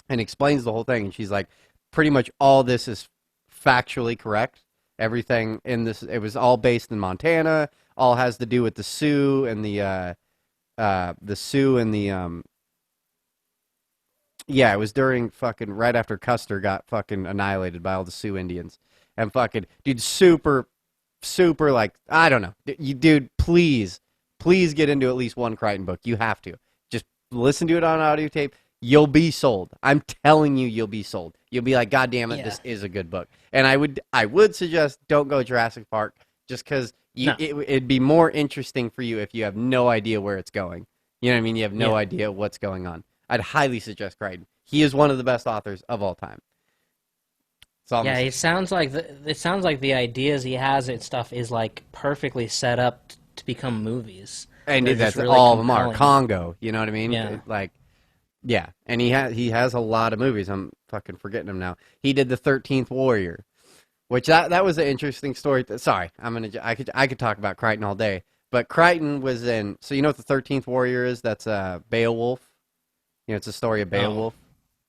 and explains the whole thing, and she's like, pretty much all this is factually correct. Everything in this, it was all based in Montana. All has to do with the Sioux and the yeah, it was during fucking right after Custer got fucking annihilated by all the Sioux Indians. And fucking dude, super like I don't know. You dude, please get into at least one Crichton book. You have to. Just listen to it on audio tape. You'll be sold. I'm telling you, you'll be sold. You'll be like, God damn it, Yeah. this is a good book. And I would suggest don't go Jurassic Park just because No. it'd be more interesting for you if you have no idea where it's going. You know what I mean? You have no Yeah. idea what's going on. I'd highly suggest Crichton. He is one of the best authors of all time. That's all I'm Yeah, gonna say. it sounds like the ideas he has and stuff is like perfectly set up to become movies. And They're just that's really all of them are compelling. Congo. You know what I mean? Yeah. Like, yeah. And he has a lot of movies. I'm fucking forgetting them now. He did the 13th Warrior, which that was an interesting story. Sorry, I could talk about Crichton all day, but Crichton was in. So you know what the 13th Warrior is? That's Beowulf. It's a story of Oh, Beowulf.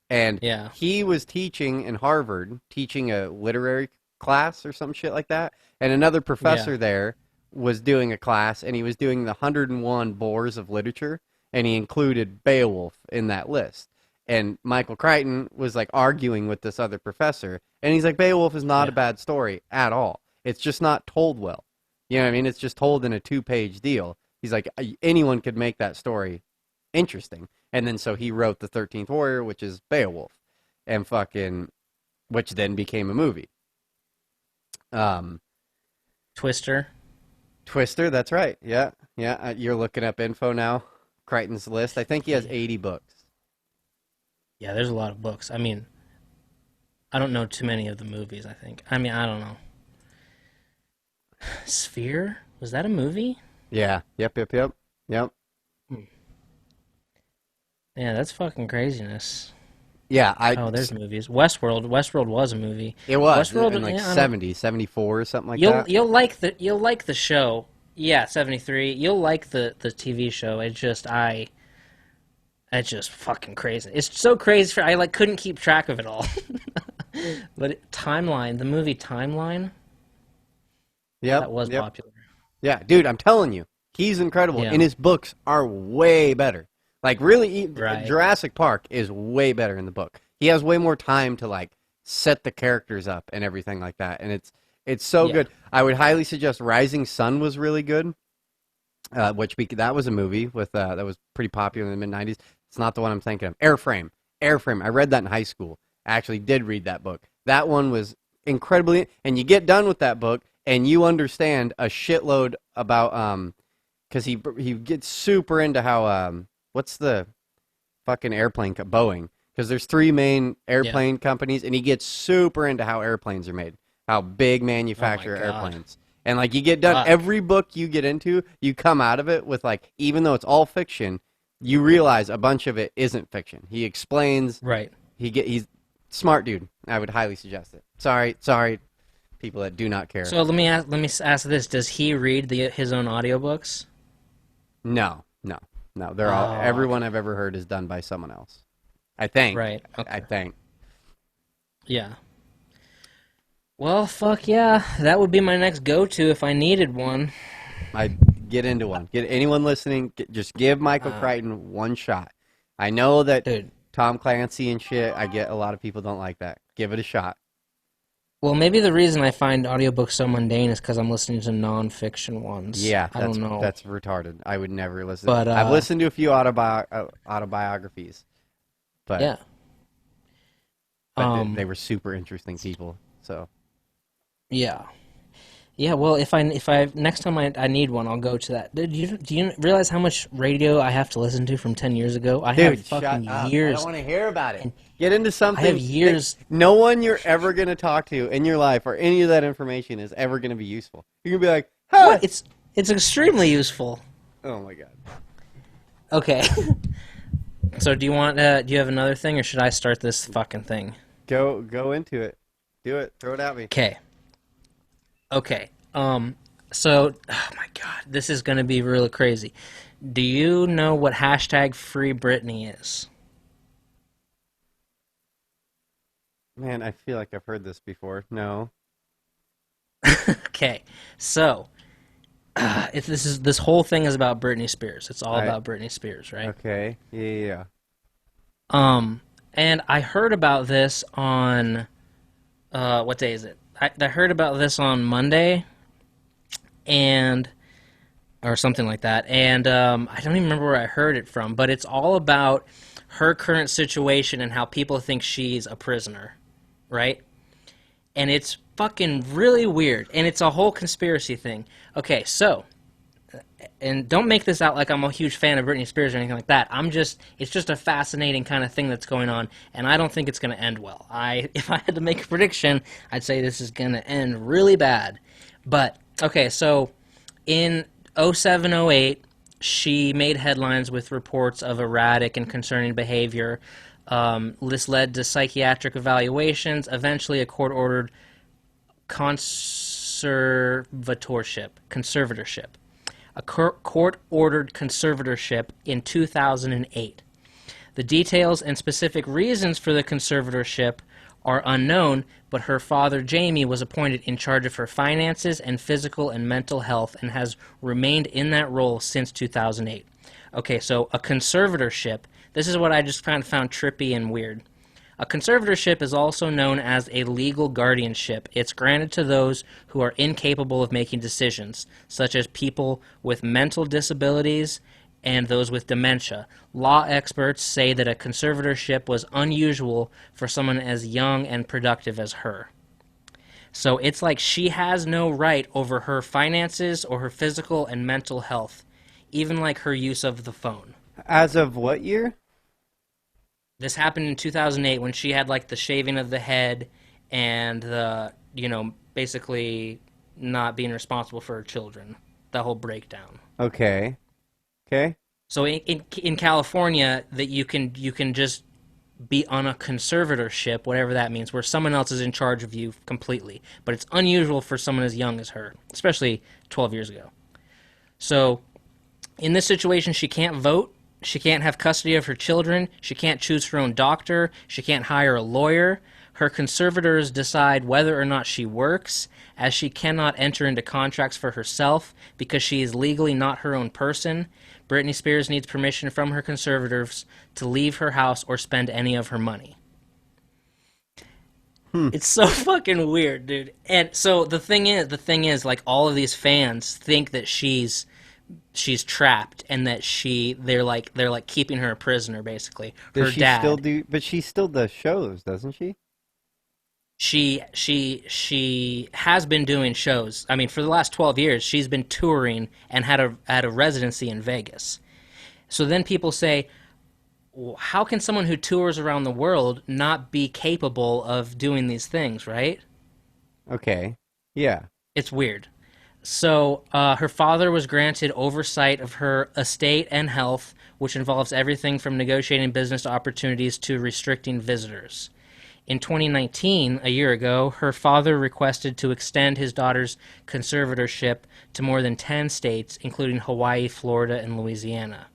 And yeah. he was teaching in Harvard, teaching a literary class or some shit like that. And another Yeah. professor there was doing a class, and he was doing the 101 bores of literature, and he included Beowulf in that list. And Michael Crichton was like arguing with this other professor, and he's like, Beowulf is not a Yeah. bad story at all. It's just not told well. You know what I mean? It's just told in a 2-page deal. He's like, anyone could make that story interesting. And then so he wrote the 13th Warrior, which is Beowulf, and fucking, which then became a movie. Um, Twister. Twister, that's right. Yeah, yeah. You're looking up info now. Crichton's list. I think he has Yeah. 80 books. Yeah, there's a lot of books. I mean, I don't know too many of the movies, I think. I mean, I don't know. Sphere? Was that a movie? Yeah. Yep. Yep. Yep. Yep. Hmm. Yeah, that's fucking craziness. Yeah. Oh, there's movies. Westworld. Westworld was a movie. It was in Westworld. like Yeah, I don't. 70, 74 or something like You'll that. you'll like the show. Yeah, 73. You'll like the TV show. It's just fucking crazy. It's so crazy for I like couldn't keep track of it all. But Timeline, the movie Timeline, Yep. that was Yep. popular. Yeah, dude, I'm telling you, he's incredible, Yeah. and his books are way better. Like, really, Right. Jurassic Park is way better in the book. He has way more time to like set the characters up and everything like that, and it's so Yeah. good. I would highly suggest Rising Sun was really good, that was a movie with that was pretty popular in the mid '90s. It's not the one I'm thinking of. Airframe, Airframe. I read that in high school. I actually did read that book. That one was incredibly, and you get done with that book and you understand a shitload about because he gets super into how what's the fucking airplane Boeing, because there's three main Yeah. airplane companies, and he gets super into how airplanes are made, how big Oh my manufacture God. airplanes. And like you get done Fuck. every book you get into, you come out of it with like, even though it's all fiction, you realize a bunch of it isn't fiction. He explains Right. he's Smart dude. I would highly suggest it. Sorry, people that do not care. So let me ask this: does he read his own audiobooks? No. They're all Oh, everyone okay. I've ever heard is done by someone else. I think. Right. I Okay. think. Yeah. Well, fuck yeah. That would be my next go-to if I needed one. I get into one. Get anyone listening. Just give Michael Uh, Crichton one shot. I know that dude. Tom Clancy and shit. I get a lot of people don't like that. Give it a shot. Well, maybe the reason I find audiobooks so mundane is because I'm listening to non-fiction ones. Yeah, I don't know. that's retarded. I would never listen. But I've listened to a few autobiographies, but yeah. they Um were super interesting people. So yeah. Yeah, well, if I next time I need one, I'll go to that. Do you realize how much radio I have to listen to from 10 years ago? I have dude, fucking shut up. I don't years. want to hear about it. And Get into I have something that years. no one you're ever going to talk to in your life or any of that information is ever going to be useful. You're going to be like, huh. What? It's extremely useful. Oh my God. Okay. So do you have another thing or should I start this fucking thing? Go into it. Do it. Throw it at me. Okay. Okay. So oh my God, this is going to be really crazy. Do you know what hashtag Free Britney is? Man, I feel like I've heard this before. No. Okay. So, if this whole thing is about Britney Spears. It's all I about Britney Spears, right? Okay. Yeah. And I heard about this on what day is it? I heard about this on Monday, and or something like that. And I don't even remember where I heard it from, but it's all about her current situation and how people think she's a prisoner, right? And it's fucking really weird, and it's a whole conspiracy thing. Okay, so and don't make this out like I'm a huge fan of Britney Spears or anything like that. It's just a fascinating kind of thing that's going on, and I don't think it's going to end well. If I had to make a prediction, I'd say this is going to end really bad. But okay, so in 0708, she made headlines with reports of erratic and concerning behavior. This led to psychiatric evaluations. Eventually, a court-ordered conservatorship. A court-ordered conservatorship in 2008. The details and specific reasons for the conservatorship are unknown, but her father, Jamie, was appointed in charge of her finances and physical and mental health and has remained in that role since 2008. Okay, so a conservatorship, this is what I just kind of found trippy and weird. A conservatorship is also known as a legal guardianship. It's granted to those who are incapable of making decisions, such as people with mental disabilities and those with dementia. Law experts say that a conservatorship was unusual for someone as young and productive as her. So it's like she has no right over her finances or her physical and mental health, even like her use of the phone. As of what year? This happened in 2008 when she had like the shaving of the head and basically not being responsible for her children. The whole breakdown. Okay. Okay. So in California, that you can just be on a conservatorship, whatever that means, where someone else is in charge of you completely. But it's unusual for someone as young as her, especially 12 years ago. So in this situation, she can't vote. She can't have custody of her children. She can't choose her own doctor. She can't hire a lawyer. Her conservators decide whether or not she works, as she cannot enter into contracts for herself because she is legally not her own person. Britney Spears needs permission from her conservators to leave her house or spend any of her money. It's so fucking weird, dude. And so the thing is, like all of these fans think that she's trapped and that they're like keeping her a prisoner basically. Does Her she still dad, do? But she still does shows, doesn't she? she has been doing shows. I mean, for the last 12 years she's been touring and had a residency in Vegas. So then people say, well, how can someone who tours around the world not be capable of doing these things, right? Okay. Yeah. It's weird. So, her father was granted oversight of her estate and health, which involves everything from negotiating business opportunities to restricting visitors. In 2019, a year ago, her father requested to extend his daughter's conservatorship to more than 10 states, including Hawaii, Florida, and Louisiana.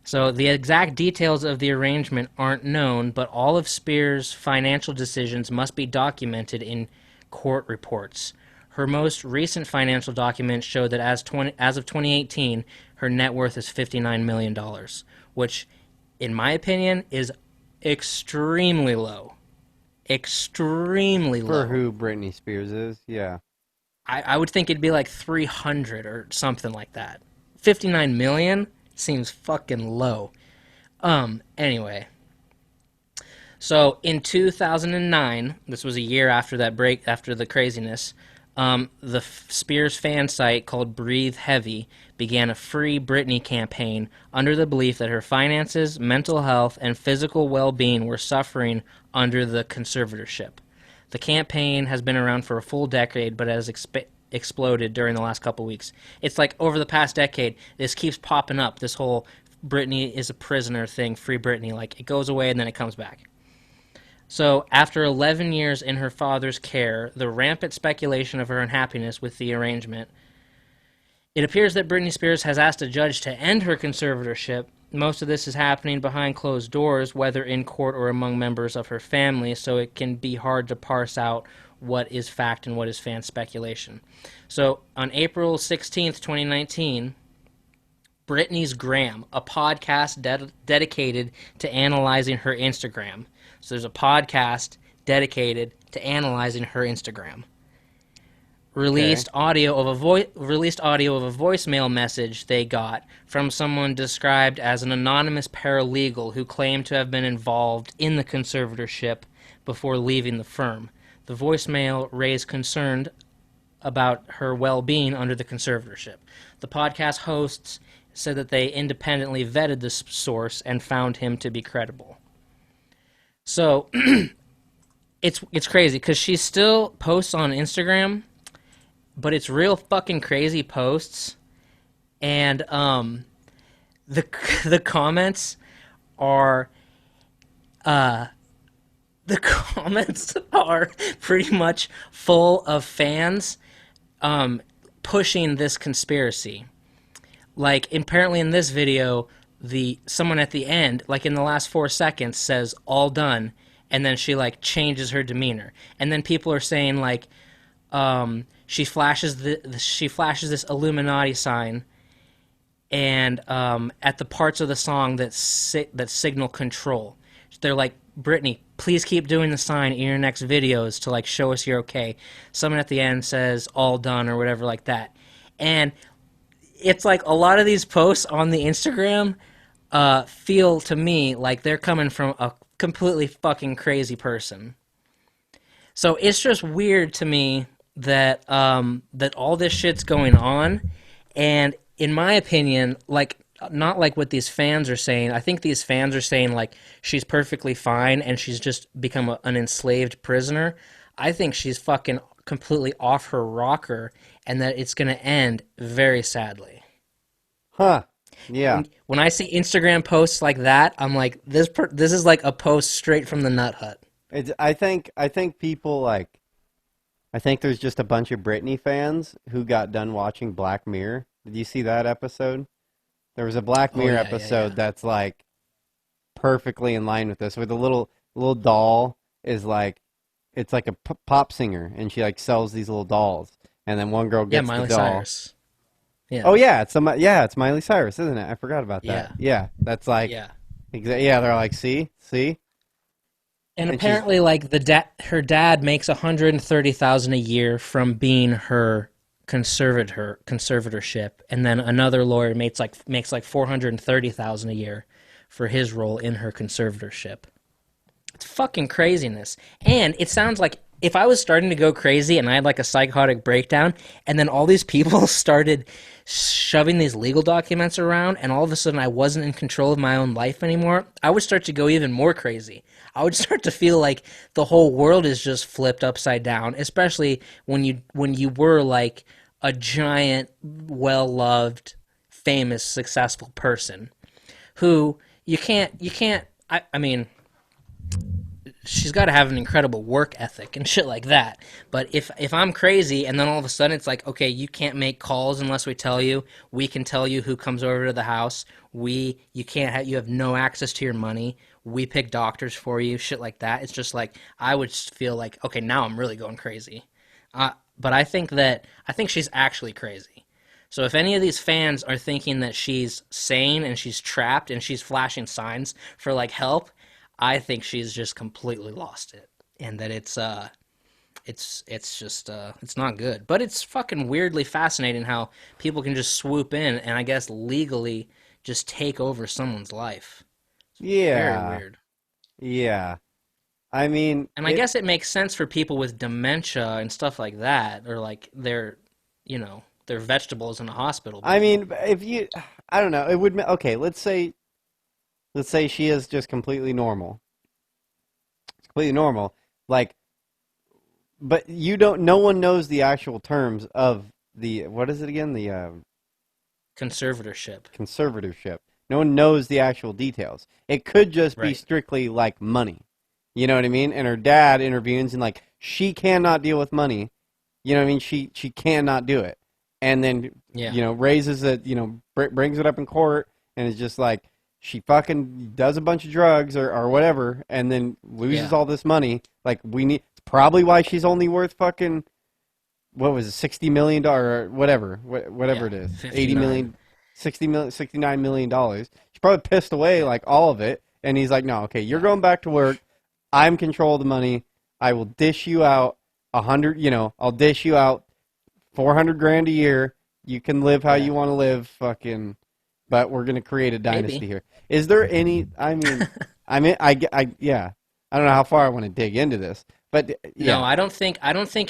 So the exact details of the arrangement aren't known, but all of Spears' financial decisions must be documented in court reports. Her most recent financial documents show that as of 2018, her net worth is $59 million, which, in my opinion, is extremely low. Extremely For low. who Britney Spears is, yeah. I would think it'd be like 300 or something like that. 59 million seems fucking low. Anyway. So in 2009, this was a year after that break, after the craziness, the Spears fan site called Breathe Heavy began a Free Britney campaign under the belief that her finances, mental health, and physical well-being were suffering under the conservatorship. The campaign has been around for a full decade, but has exploded during the last couple weeks. It's like over the past decade, this keeps popping up, this whole Britney is a prisoner thing, Free Britney. Like, it goes away and then it comes back. So, after 11 years in her father's care, the rampant speculation of her unhappiness with the arrangement, it appears that Britney Spears has asked a judge to end her conservatorship. Most of this is happening behind closed doors, whether in court or among members of her family, so it can be hard to parse out what is fact and what is fan speculation. So, on April 16th, 2019, Britney's Gram, a podcast dedicated to analyzing her Instagram. So there's a podcast dedicated to analyzing her Instagram. Okay. Released audio of a voicemail message they got from someone described as an anonymous paralegal who claimed to have been involved in the conservatorship before leaving the firm. The voicemail raised concern about her well-being under the conservatorship. The podcast hosts said that they independently vetted this source and found him to be credible. So it's crazy because she still posts on Instagram, but it's real fucking crazy posts, and the comments are the comments are pretty much full of fans pushing this conspiracy. Like, apparently in this video, someone at the end, like in the last 4 seconds, says "all done," and then she like changes her demeanor, and then people are saying like, she flashes this Illuminati sign, and at the parts of the song that signal control, they're like, "Britney, please keep doing the sign in your next videos to like show us you're okay." Someone at the end says "all done" or whatever like that, and it's like a lot of these posts on the Instagram feel to me like they're coming from a completely fucking crazy person. So it's just weird to me that that all this shit's going on, and in my opinion, like, not like what these fans are saying. I think these fans are saying like she's perfectly fine and she's just become an enslaved prisoner. I think she's fucking completely off her rocker, and that it's going to end very sadly. Huh. Yeah. When I see Instagram posts like that, I'm like, this is like a post straight from the Nut Hut. I think people like, I think there's just a bunch of Britney fans who got done watching Black Mirror. Did you see that episode? There was a Black Oh Mirror yeah, yeah, episode yeah. that's like perfectly in line with this, where the little doll is like, it's like a pop singer, and she like sells these little dolls, and then one girl Yeah, gets the Miley doll. Cyrus. Oh Yeah, yeah, it's Miley Cyrus, isn't it? I forgot about that. yeah, Yeah, that's like, yeah. yeah, they're like, see, And and she's apparently, like her dad makes 130,000 a year from being her conservatorship, and then another lawyer makes like 430,000 a year for his role in her conservatorship. It's fucking craziness. And it sounds like if I was starting to go crazy and I had like a psychotic breakdown, and then all these people started shoving these legal documents around, and all of a sudden I wasn't in control of my own life anymore, I would start to go even more crazy. I would start to feel like the whole world is just flipped upside down, especially when you were like a giant, well-loved, famous, successful person who you can't I mean, she's got to have an incredible work ethic and shit like that. But if I'm crazy and then all of a sudden it's like, okay, you can't make calls unless we tell you. We can tell you who comes over to the house. You can't have, you have no access to your money. We pick doctors for you, shit like that. It's just like I would feel like, okay, now I'm really going crazy. But I think she's actually crazy. So if any of these fans are thinking that she's sane and she's trapped and she's flashing signs for like help, I think she's just completely lost it, and that it's just it's not good. But it's fucking weirdly fascinating how people can just swoop in and I guess legally just take over someone's life. Very Yeah, weird. yeah. I mean, And I guess it makes sense for people with dementia and stuff like that, or like they're vegetables in a hospital I bed. mean, if you, I don't know, it would, okay, let's say she is just completely normal. It's completely normal. Like, but you don't, no one knows the actual terms of what is it again? The Conservatorship. conservatorship. No one knows the actual details. It could just be Right. strictly like money. You know what I mean? And her dad intervenes and like she cannot deal with money. You know what I mean? She cannot do it. And then Yeah. raises it, brings it up in court and is just like she fucking does a bunch of drugs or whatever and then loses Yeah. all this money. Like we need it's probably why she's only worth fucking what was it, $60 million or whatever, whatever Yeah. it is, 80 59. million, 60 million, $69 million. She's probably pissed away Yeah. like all of it, and he's like, no, okay, you're Yeah. going back to work. I'm control of the money. I will dish you out 100. I'll dish you out 400 grand a year. You can live how Yeah. you want to live, fucking. But we're gonna create a dynasty Maybe. here. Is there any? Yeah. I don't know how far I want to dig into this, but No, yeah. I don't think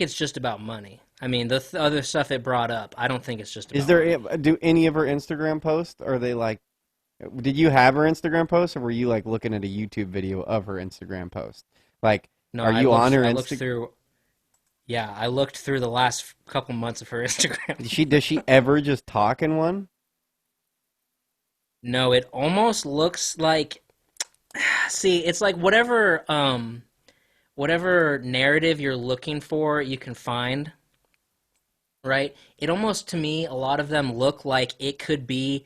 it's just about money. I mean, the other stuff it brought up, I don't think it's just Is about there money. do any of her Instagram posts? Are they like? Did you have her Instagram post, or were you like looking at a YouTube video of her Instagram post? Like, No, are you on her I looked Insta? through yeah, I looked through the last couple months of her Instagram. Does she ever just talk in one? No, it almost looks like see, it's like whatever narrative you're looking for, you can find, right? It almost to me a lot of them look like it could be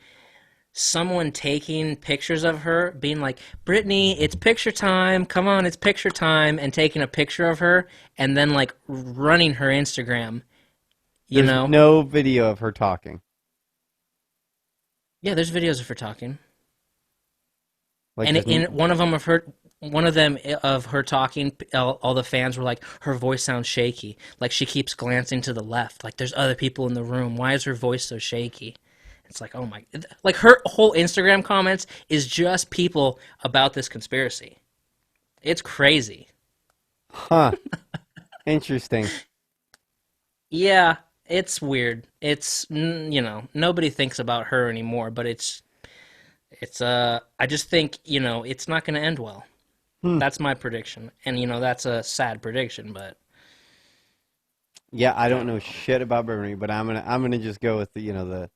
someone taking pictures of her, being like, Brittany, it's picture time. Come on, it's picture time. And taking a picture of her and then like running her Instagram, you There's know? no video of her talking. Yeah, there's videos of her talking. Like And just in one of them of her talking, all the fans were like, her voice sounds shaky. Like she keeps glancing to the left. Like there's other people in the room. Why is her voice so shaky? It's like, oh my, like her whole Instagram comments is just people about this conspiracy. It's crazy. huh? Interesting. Yeah, it's weird. Nobody thinks about her anymore, but I just think, it's not going to end well. Hmm. That's my prediction. And that's a sad prediction, but Yeah, I I don't don't know know. shit about Bernie, but I'm gonna just go with the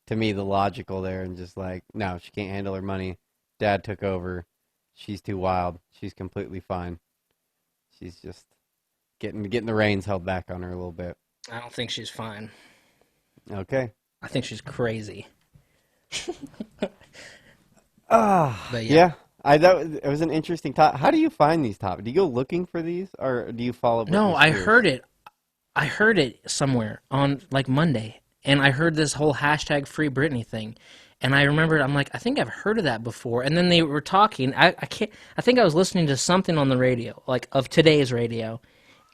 to me the logical there and just like no, she can't handle her money. Dad took over. She's too wild. She's completely fine. She's just getting the reins held back on her a little bit. I don't think she's fine. Okay. I think she's crazy. Ah, But yeah. yeah. I thought it was an interesting top. How do you find these topics? Do you go looking for these, or do you follow No, Britney Spears? I heard it somewhere on like Monday, and I heard this whole hashtag Free Britney thing, and I remembered I'm like I think I've heard of that before. And then they were talking. I can't. I think I was listening to something on the radio, like of today's radio,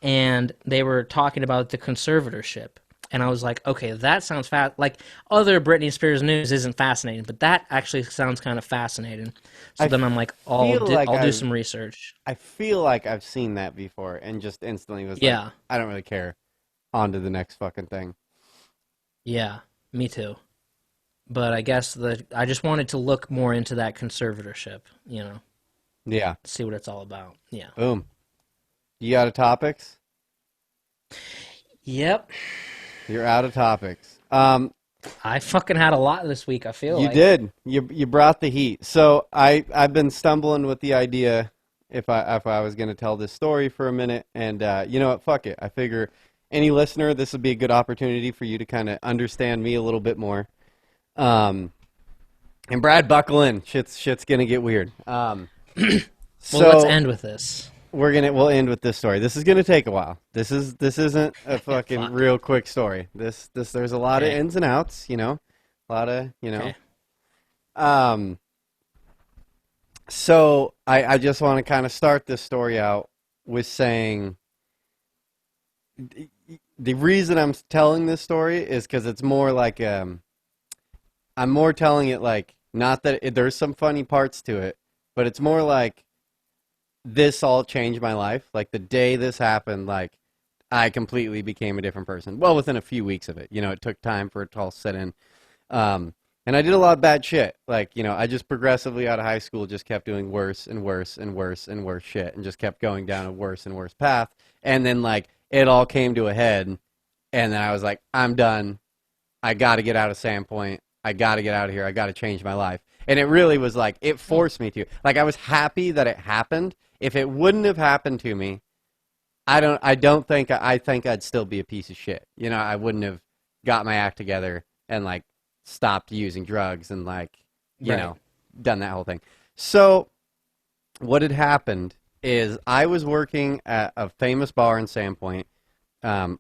and they were talking about the conservatorship. And I was like, okay, that sounds like other Britney Spears news isn't fascinating, but that actually sounds kind of fascinating. So I then I'm like, feel like I'll do some research. I feel like I've seen that before, and just instantly was like, Yeah, I don't really care. On to the next fucking thing. yeah, me too. But I guess I just wanted to look more into that conservatorship, Yeah. see what it's all about. Yeah. Boom. You out of topics? Yep. You're out of topics. I fucking had a lot this week, I feel You like. did. You brought the heat. So I've been stumbling with the idea, if I was gonna tell this story for a minute, and you know what? Fuck it. I figure any listener, this would be a good opportunity for you to kind of understand me a little bit more. Um, and Brad, buckle in. Shit's gonna get weird. Well, let's So end with this. we'll end with this story. This is gonna take a while. This isn't a fucking Fuck. real quick story. This there's a lot of Okay. ins and outs. You know, a lot of Okay. Um. So I just want to kind of start this story out with saying the reason I'm telling this story is because it's more like I'm more telling it like not that there's some funny parts to it, but it's more like this all changed my life. Like the day this happened, like I completely became a different person. Well, within a few weeks of it, you know, it took time for it to all set in. Um, and I did a lot of bad shit. Like, you know, I just progressively out of high school just kept doing worse and worse and worse and worse shit and just kept going down a worse and worse path. And then like it all came to a head, and then I was like, I'm done. I got to get out of Sandpoint. I got to get out of here. I got to change my life. And it really was like, it forced me to. Like, I was happy that it happened. If it wouldn't have happened to me, I think I'd still be a piece of shit. You know, I wouldn't have got my act together and like stopped using drugs and like, you Right. know, done that whole thing. So what had happened is I was working at a famous bar in Sandpoint. I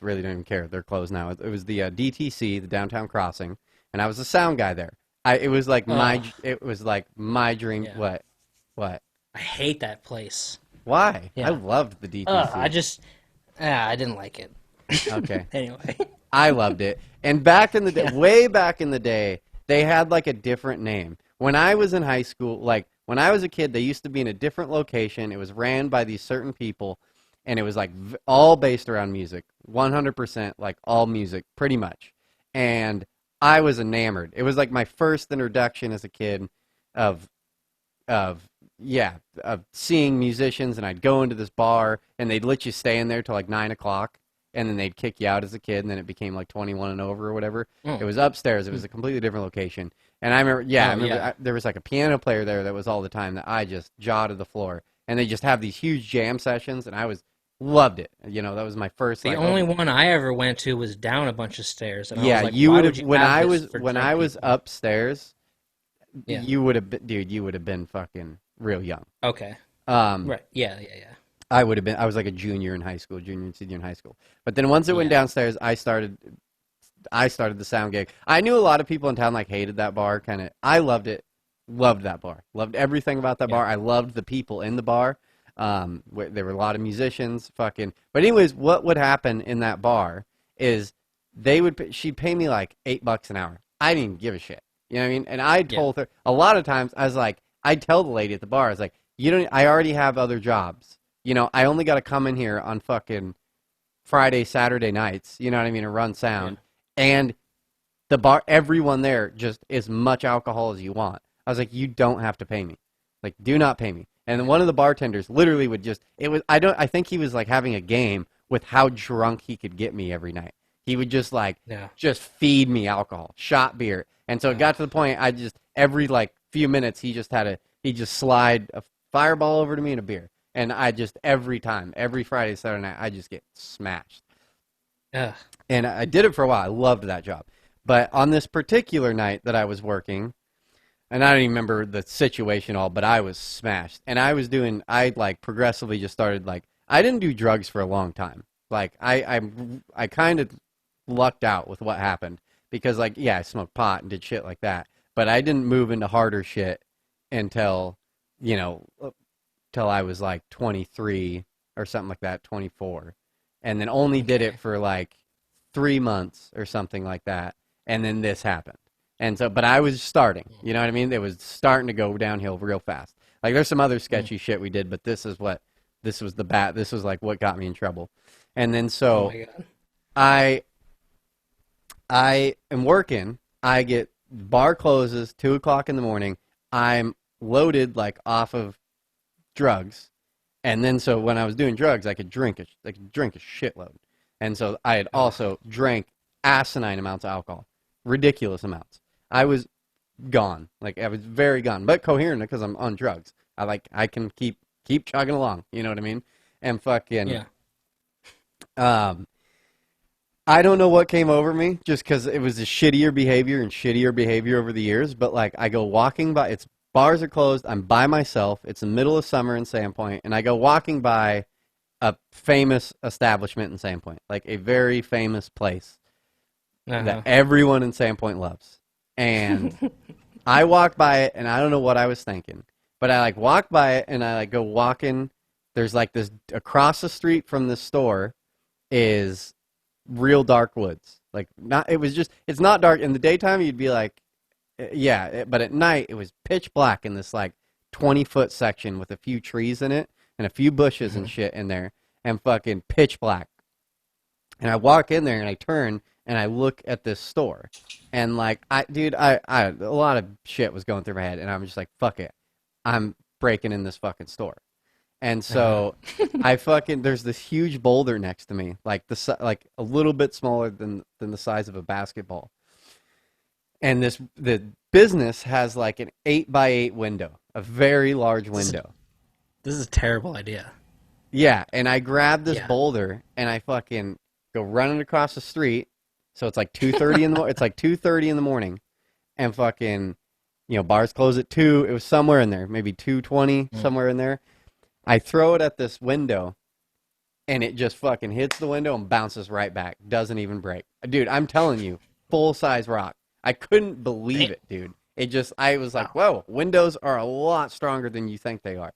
really don't even care. They're closed now. It was the DTC, the Downtown Crossing, and I was the sound guy there. It was like Ugh. my dream. Yeah. What? I hate that place. Why? I Yeah. loved the DTC. I didn't like it. Okay. Anyway. I loved it. And back in the day, way back in the day, they had like a different name. When I was in high school, like when I was a kid, they used to be in a different location. It was ran by these certain people, and it was like all based around music, 100% like all music, pretty much. And I was enamored. It was like my first introduction as a kid of of of seeing musicians, and I'd go into this bar and they'd let you stay in there till like 9 o'clock, and then they'd kick you out as a kid, and then it became like 21 and over or whatever. It was upstairs. It was a completely different location. And I remember, there was like a piano player there that was all the time that I just jawed to the floor. And they just have these huge jam sessions, and loved it. You know, that was my first. The Like, only one I ever went to was down a bunch of stairs, and I yeah, was like, you "Why would would have you have this for when drunk I was people?" upstairs. Yeah. You would have been, dude. You would have been fucking real young. Okay. Um, Right. Yeah. Yeah. Yeah. I would have been. I was like a junior in high school, junior and senior in high school. But then once it went Yeah. downstairs, I started the sound gig. I knew a lot of people in town like hated that bar. Kind of. I loved it. Loved that bar. Loved everything about that Yeah. bar. I loved the people in the bar. There were a lot of musicians. Fucking. But anyways, what would happen in that bar is she'd pay me like $8 an hour. I didn't even give a shit. You know what I mean? And I Yeah. told her a lot of times. I was like, I'd tell the lady at the bar, I was like, you don't. I already have other jobs. You know, I only got to come in here on fucking Friday, Saturday nights. You know what I mean? And run sound. And the bar, everyone there, just as much alcohol as you want. I was like, you don't have to pay me. Like, do not pay me. And then one of the bartenders literally would just. It was. I think he was like having a game with how drunk he could get me every night. He would just like Yeah. just feed me alcohol, shot beer. And so it got to the point I just every like few minutes he just slide a fireball over to me and a beer. And I just every Friday, Saturday night, I just get smashed. Ugh. And I did it for a while. I loved that job. But on this particular night that I was working, and I don't even remember the situation all, but I was smashed. And I like progressively just started like, I didn't do drugs for a long time. Like I kind of lucked out with what happened because like, yeah, I smoked pot and did shit like that. But I didn't move into harder shit until, you know, till I was like 23 or something like that, 24. And then only did it for like 3 months or something like that. And then this happened. And so, but I was starting, you know what I mean? It was starting to go downhill real fast. Like there's some other sketchy shit we did, but this was like what got me in trouble. And then Oh so my God. I am working. I get bar closes 2 o'clock in the morning. I'm loaded like off of drugs. And then so when I was doing drugs, I could drink a shitload. And so I had also drank asinine amounts of alcohol, ridiculous amounts. I was gone, like I was very gone, but coherent because I'm on drugs. I can keep chugging along. You know what I mean? And fucking Yeah. um, I don't know what came over me, just because it was a shittier behavior and shittier behavior over the years. But like, I go walking by, it's bars are closed. I'm by myself. It's the middle of summer in Sandpoint, and I go walking by a famous establishment in Sandpoint, like a very famous place that Uh-huh. everyone in Sandpoint loves. And I walked by it, and I don't know what I was thinking, but I like walk by it, and I like go walking. There's like this across the street from the store is real dark woods. Like not, it was just it's not dark in the daytime. You'd be like, yeah, but at night it was pitch black in this like 20-foot section with a few trees in it and a few bushes and Mhm. shit in there, and fucking pitch black. And I walk in there and I turn and I look at this store, and like I a lot of shit was going through my head, and I'm just like, fuck it, I'm breaking in this fucking store. And Uh-huh. so I fucking there's this huge boulder next to me, like like a little bit smaller than the size of a basketball. And the business has like an 8x8 window, a very large This is window. this is a terrible idea. Yeah, and I grab this Yeah. boulder and I fucking go running across the street. So it's like 2:30 in the it's like 2:30 in the morning, and fucking bars close at 2. It was somewhere in there, maybe 2:20, Mm. somewhere in there. I throw it at this window, and it just fucking hits the window and bounces right back. Doesn't even break. Dude, I'm telling you, full size rock. I couldn't believe Damn. it, dude. I was like, Wow. whoa, windows are a lot stronger than you think they are.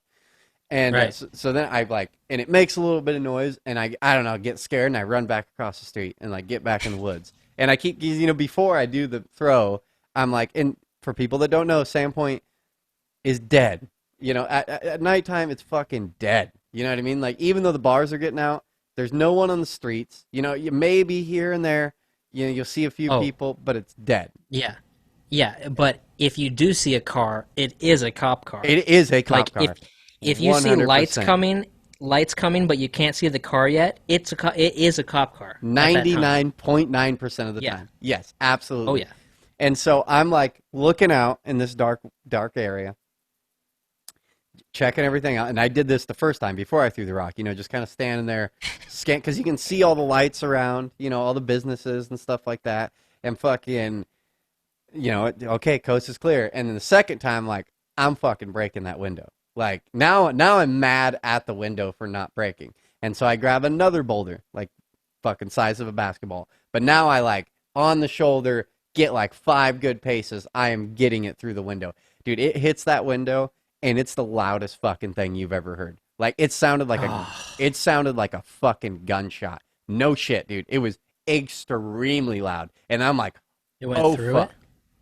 And Right. so then I like, and it makes a little bit of noise, and I don't know, get scared, and I run back across the street and like get back in the woods. And I keep, before I do the throw, I'm like, and for people that don't know, Sandpoint is dead. At nighttime, it's fucking dead. You know what I mean? Like, even though the bars are getting out, there's no one on the streets. You may be here and there, you'll see a few Oh, people, but it's dead. yeah. Yeah, but if you do see a car, it is a cop car. It is a Like cop car. if you see 100%. lights coming, but you can't see the car yet, it is a cop car at that time. 99.9% of the Yeah. time. Yes, Oh absolutely. yeah. And so I'm like looking out in this dark area, checking everything out. And I did this the first time before I threw the rock, just kind of standing there, because you can see all the lights around, all the businesses and stuff like that. And fucking, okay, coast is clear. And then the second time, like, I'm fucking breaking that window. Like, now I'm mad at the window for not breaking. And so I grab another boulder, like fucking size of a basketball. But now I like on the shoulder, get like 5 good paces. I am getting it through the window. Dude, it hits that window and it's the loudest fucking thing you've ever heard. Like Oh, it sounded like a fucking gunshot. No shit, dude. It was extremely loud. And I'm like, it went "Oh through it. fuck."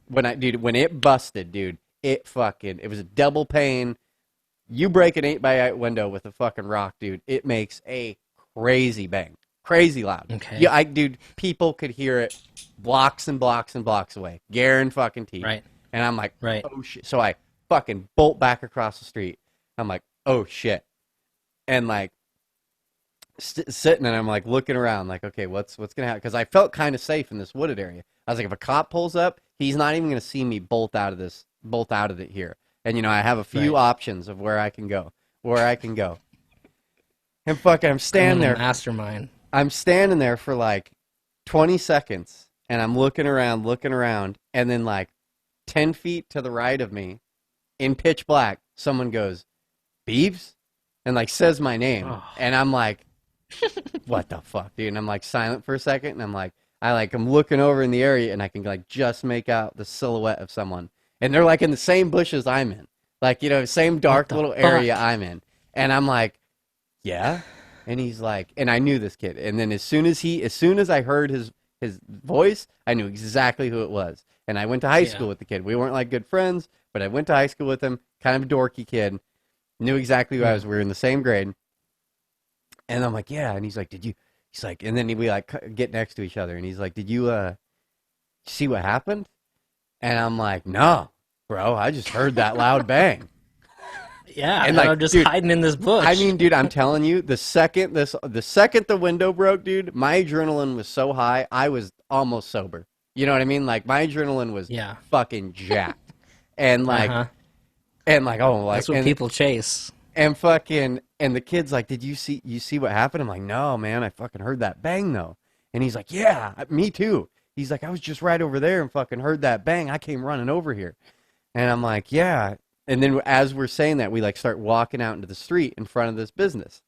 When it busted, dude, it was a double pane. You break an 8x8 window with a fucking rock, dude. It makes a crazy bang. Crazy loud. Okay. Yeah, dude, people could hear it blocks and blocks and blocks away. Guaranteed. Right. And I'm like, Right. oh shit. So I fucking bolt back across the street. I'm like, oh shit. And like sitting and I'm like looking around, like, okay, what's gonna happen? Because I felt kind of safe in this wooded area. I was like, if a cop pulls up, he's not even gonna see me bolt out of it here. And I have a few Right. options of where I can go. And fucking, Criminal mastermind. I'm standing there for like 20 seconds, and I'm looking around, and then like 10 feet to the right of me, in pitch black, someone goes, Beeves? And like says my name. Oh. And I'm like, what the fuck, dude? And I'm like silent for a second, and I'm looking over in the area, and I can like just make out the silhouette of someone. And they're like in the same bushes I'm in. Like, same What dark the little area fuck? I'm in. And I'm like, yeah. And he's like, and I knew this kid. And then as soon as I heard his voice, I knew exactly who it was. And I went to high Yeah. school with the kid. We weren't like good friends, but I went to high school with him. Kind of a dorky kid. Knew exactly who I Yeah. was. We were in the same grade. And I'm like, yeah. And he's like, he's like, and then we like get next to each other. And he's like, did you see what happened? And I'm like, no, bro. I just heard that loud bang. Yeah. And And like, I'm just dude, hiding in this bush. I mean, dude, I'm telling you, the second the window broke, dude, my adrenaline was so high, I was almost sober. You know what I mean? Like my adrenaline was Yeah. fucking jacked. And like Uh-huh. And like, oh, like, That's what people chase. and fucking, and the kid's like, did you see what happened? I'm like, no, man, I fucking heard that bang though. And he's like, yeah, me too. He's like, I was just right over there and fucking heard that bang. I came running over here. And I'm like, yeah. And then as we're saying that, we like start walking out into the street in front of this business.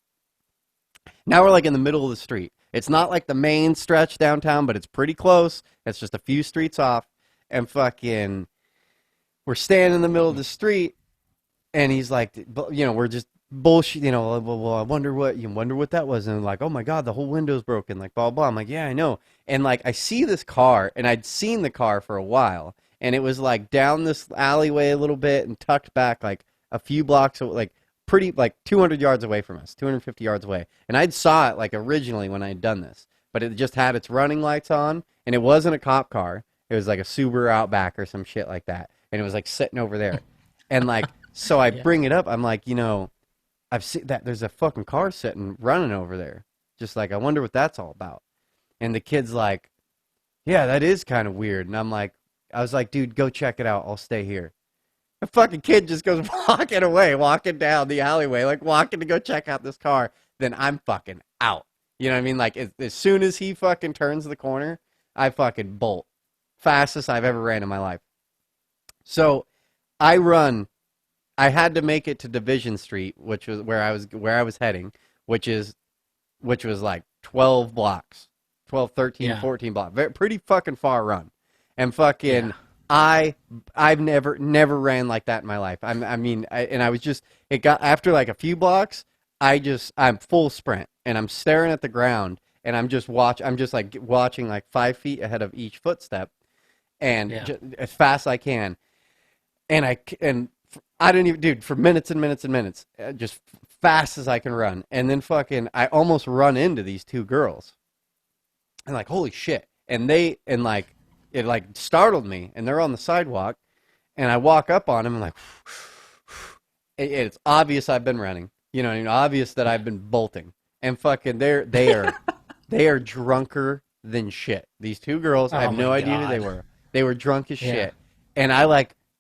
Now we're like in the middle of the street. It's not like the main stretch downtown, but it's pretty close. It's just a few streets off. And fucking, we're standing in the middle of the street. And he's like, you know, we're just bullshit, you know, well, I wonder what that was. And like, oh my God, the whole window's broken, like, blah, blah. I'm like, yeah, I know. And like, I see this car, and I'd seen the car for a while, and it was like down this alleyway a little bit and tucked back like a few blocks, like pretty, like 200 yards away from us, 250 yards away. And I'd saw it like originally when I had done this, but it just had its running lights on, and it wasn't a cop car. It was like a Subaru Outback or some shit like that. And it was like sitting over there. And like, so I bring it up. I'm like, you know, I've seen that there's a fucking car sitting running over there. Just like, I wonder what that's all about. And the kid's like, yeah, that is kind of weird. And I was like, dude, go check it out. I'll stay here. The fucking kid just goes walking away, walking down the alleyway, like walking to go check out this car. Then I'm fucking out. You know what I mean? Like, as soon as he fucking turns the corner, I fucking bolt. Fastest I've ever ran in my life. So I run. I had to make it to Division Street, which was where I was heading, which was like 12 blocks, 12, 13, 14 blocks. Pretty fucking far run. And fucking I've never ran like that in my life. I was just, it got after like a few blocks, I'm full sprint and I'm staring at the ground and I'm just like watching like 5 feet ahead of each footstep and as fast as I can. And I didn't even, dude, for minutes and minutes and minutes, just fast as I can run. And then fucking, I almost run into these two girls. And like, holy shit. And like, it like startled me. And they're on the sidewalk. And I walk up on them and like, it's obvious I've been running. You know, obvious that I've been bolting. And fucking, they are drunker than shit. These two girls, I have no idea who they were. They were drunk as shit. And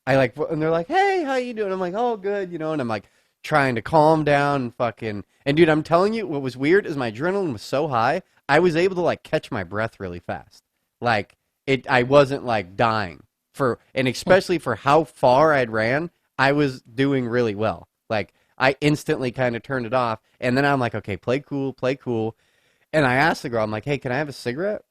and they're like, hey, how you doing? I'm like, oh, good, you know, and I'm like trying to calm down and fucking, and dude, I'm telling you, what was weird is my adrenaline was so high, I was able to like catch my breath really fast. Like I wasn't like dying and especially for how far I'd ran, I was doing really well. Like I instantly kind of turned it off, and then I'm like, okay, play cool. And I asked the girl, I'm like, hey, can I have a cigarette?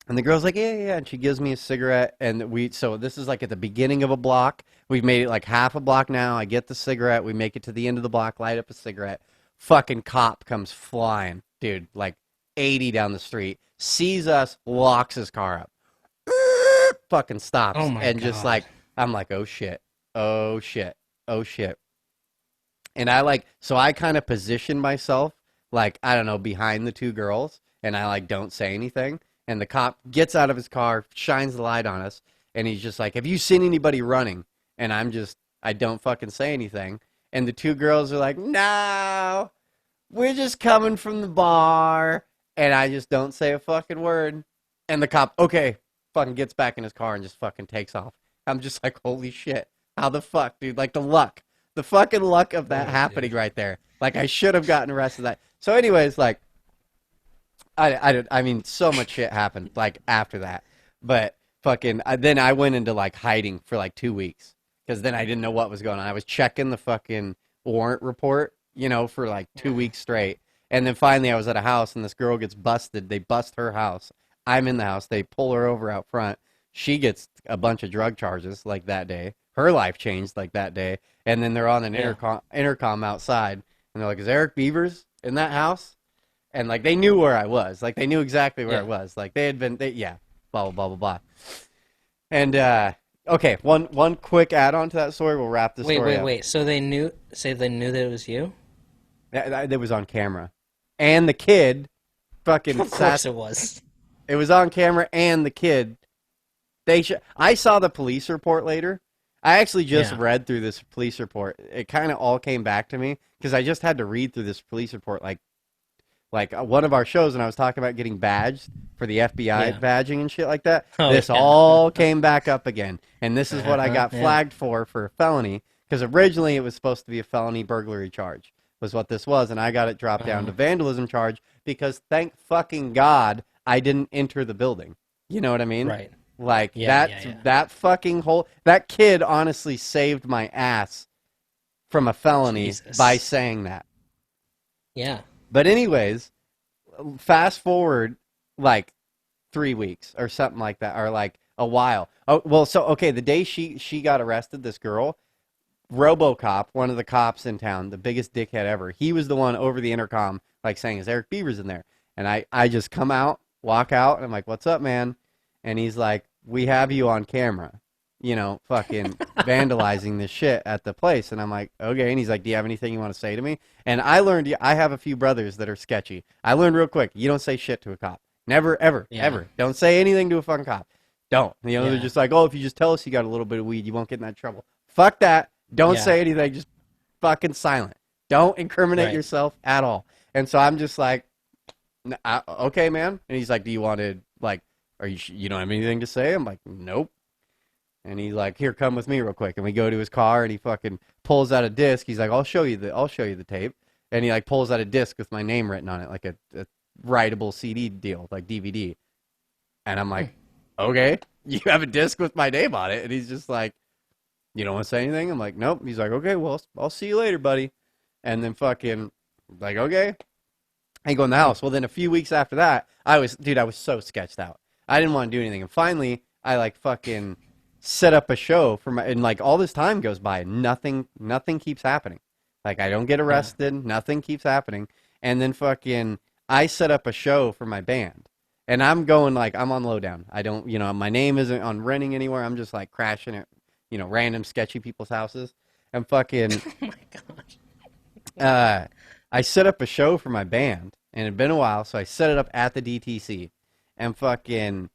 And the girl's like, yeah. And she gives me a cigarette. And so this is like at the beginning of a block. We've made it like half a block now. I get the cigarette. We make it to the end of the block, light up a cigarette. Fucking cop comes flying, dude, like 80 down the street, sees us, locks his car up, fucking stops. Oh my and God. Just like, I'm like, oh shit. And so I kind of position myself like, I don't know, behind the two girls. And I like, don't say anything. And the cop gets out of his car, shines the light on us, and he's just like, have you seen anybody running? And I don't fucking say anything. And the two girls are like, no, we're just coming from the bar. And I just don't say a fucking word. And the cop, okay, fucking gets back in his car and just fucking takes off. I'm just like, holy shit. How the fuck, dude? Like the fucking luck of that happening right there. Like I should have gotten arrested that. So anyways, like, I mean, so much shit happened, like, after that. But fucking, then I went into, like, hiding for, like, 2 weeks. Because then I didn't know what was going on. I was checking the fucking warrant report, you know, for, like, 2 weeks straight. And then finally I was at a house, and this girl gets busted. They bust her house. I'm in the house. They pull her over out front. She gets a bunch of drug charges, like, that day. Her life changed, like, that day. And then they're on an intercom outside. And they're like, is Eric Beavers in that house? And, like, they knew where I was. Like, they knew exactly where I was. Like, blah, blah, blah, blah, blah. And, okay, one quick add-on to that story. We'll wrap this story up. Wait. So they knew that it was you? That was on camera. And the kid fucking Of course it was. It was on camera, and the kid. I saw the police report later. I actually just read through this police report. It kind of all came back to me, because I just had to read through this police report, like one of our shows, and I was talking about getting badged for the FBI badging and shit like that. This all came back up again. And this is what I got flagged for a felony, Because originally it was supposed to be a felony burglary charge, was what this was, and I got it dropped down to vandalism charge because thank fucking God I didn't enter the building. You know what I mean? Right. Like Yeah, yeah, yeah. that fucking whole that kid honestly saved my ass from a felony by Jesus. saying that. Yeah. But anyways, fast forward like 3 weeks or something like that, or like a while. Oh well, so okay, the day she got arrested, this girl, RoboCop, one of the cops in town, the biggest dickhead ever. He was the one over the intercom, like saying, "Is Erick Beavers in there?" And I just come out, walk out, and I'm like, "What's up, man?" And he's like, "We have you on camera, fucking vandalizing this shit at the place." And I'm like, "Okay." And he's like, "Do you have anything you want to say to me?" And I learned, I have a few brothers that are sketchy. I learned real quick, you don't say shit to a cop. Never, ever, Yeah. ever. Don't say anything to a fucking cop. Don't. They're Yeah. just like, "Oh, if you just tell us you got a little bit of weed, you won't get in that trouble." Fuck that. Don't Yeah. say anything. Just fucking silent. Don't incriminate Right. yourself at all. And so I'm just like, okay, man. And he's like, "Do you want to, like, you don't have anything to say?" I'm like, "Nope." And he's like, "Here, come with me real quick." And we go to his car, and he fucking pulls out a disc. He's like, I'll show you the tape." And he like pulls out a disc with my name written on it, like a writable CD deal, like DVD. And I'm like, "Okay, you have a disc with my name on it." And he's just like, "You don't want to say anything?" I'm like, "Nope." He's like, "Okay, well, I'll see you later, buddy." And then fucking, like, okay. I go in the house. Well, then a few weeks after that, I was so sketched out. I didn't want to do anything. And finally, I like fucking set up a show for my, and like all this time goes by and nothing keeps happening. Like I don't get Yeah. arrested. Nothing keeps happening. And then fucking, I set up a show for my band. And I'm going like, I'm on lowdown. I don't, my name isn't on renting anywhere. I'm just like crashing at, random sketchy people's houses. And fucking, Oh my gosh. uh, I set up a show for my band, and it had been a while, so I set it up at the DTC, and fucking,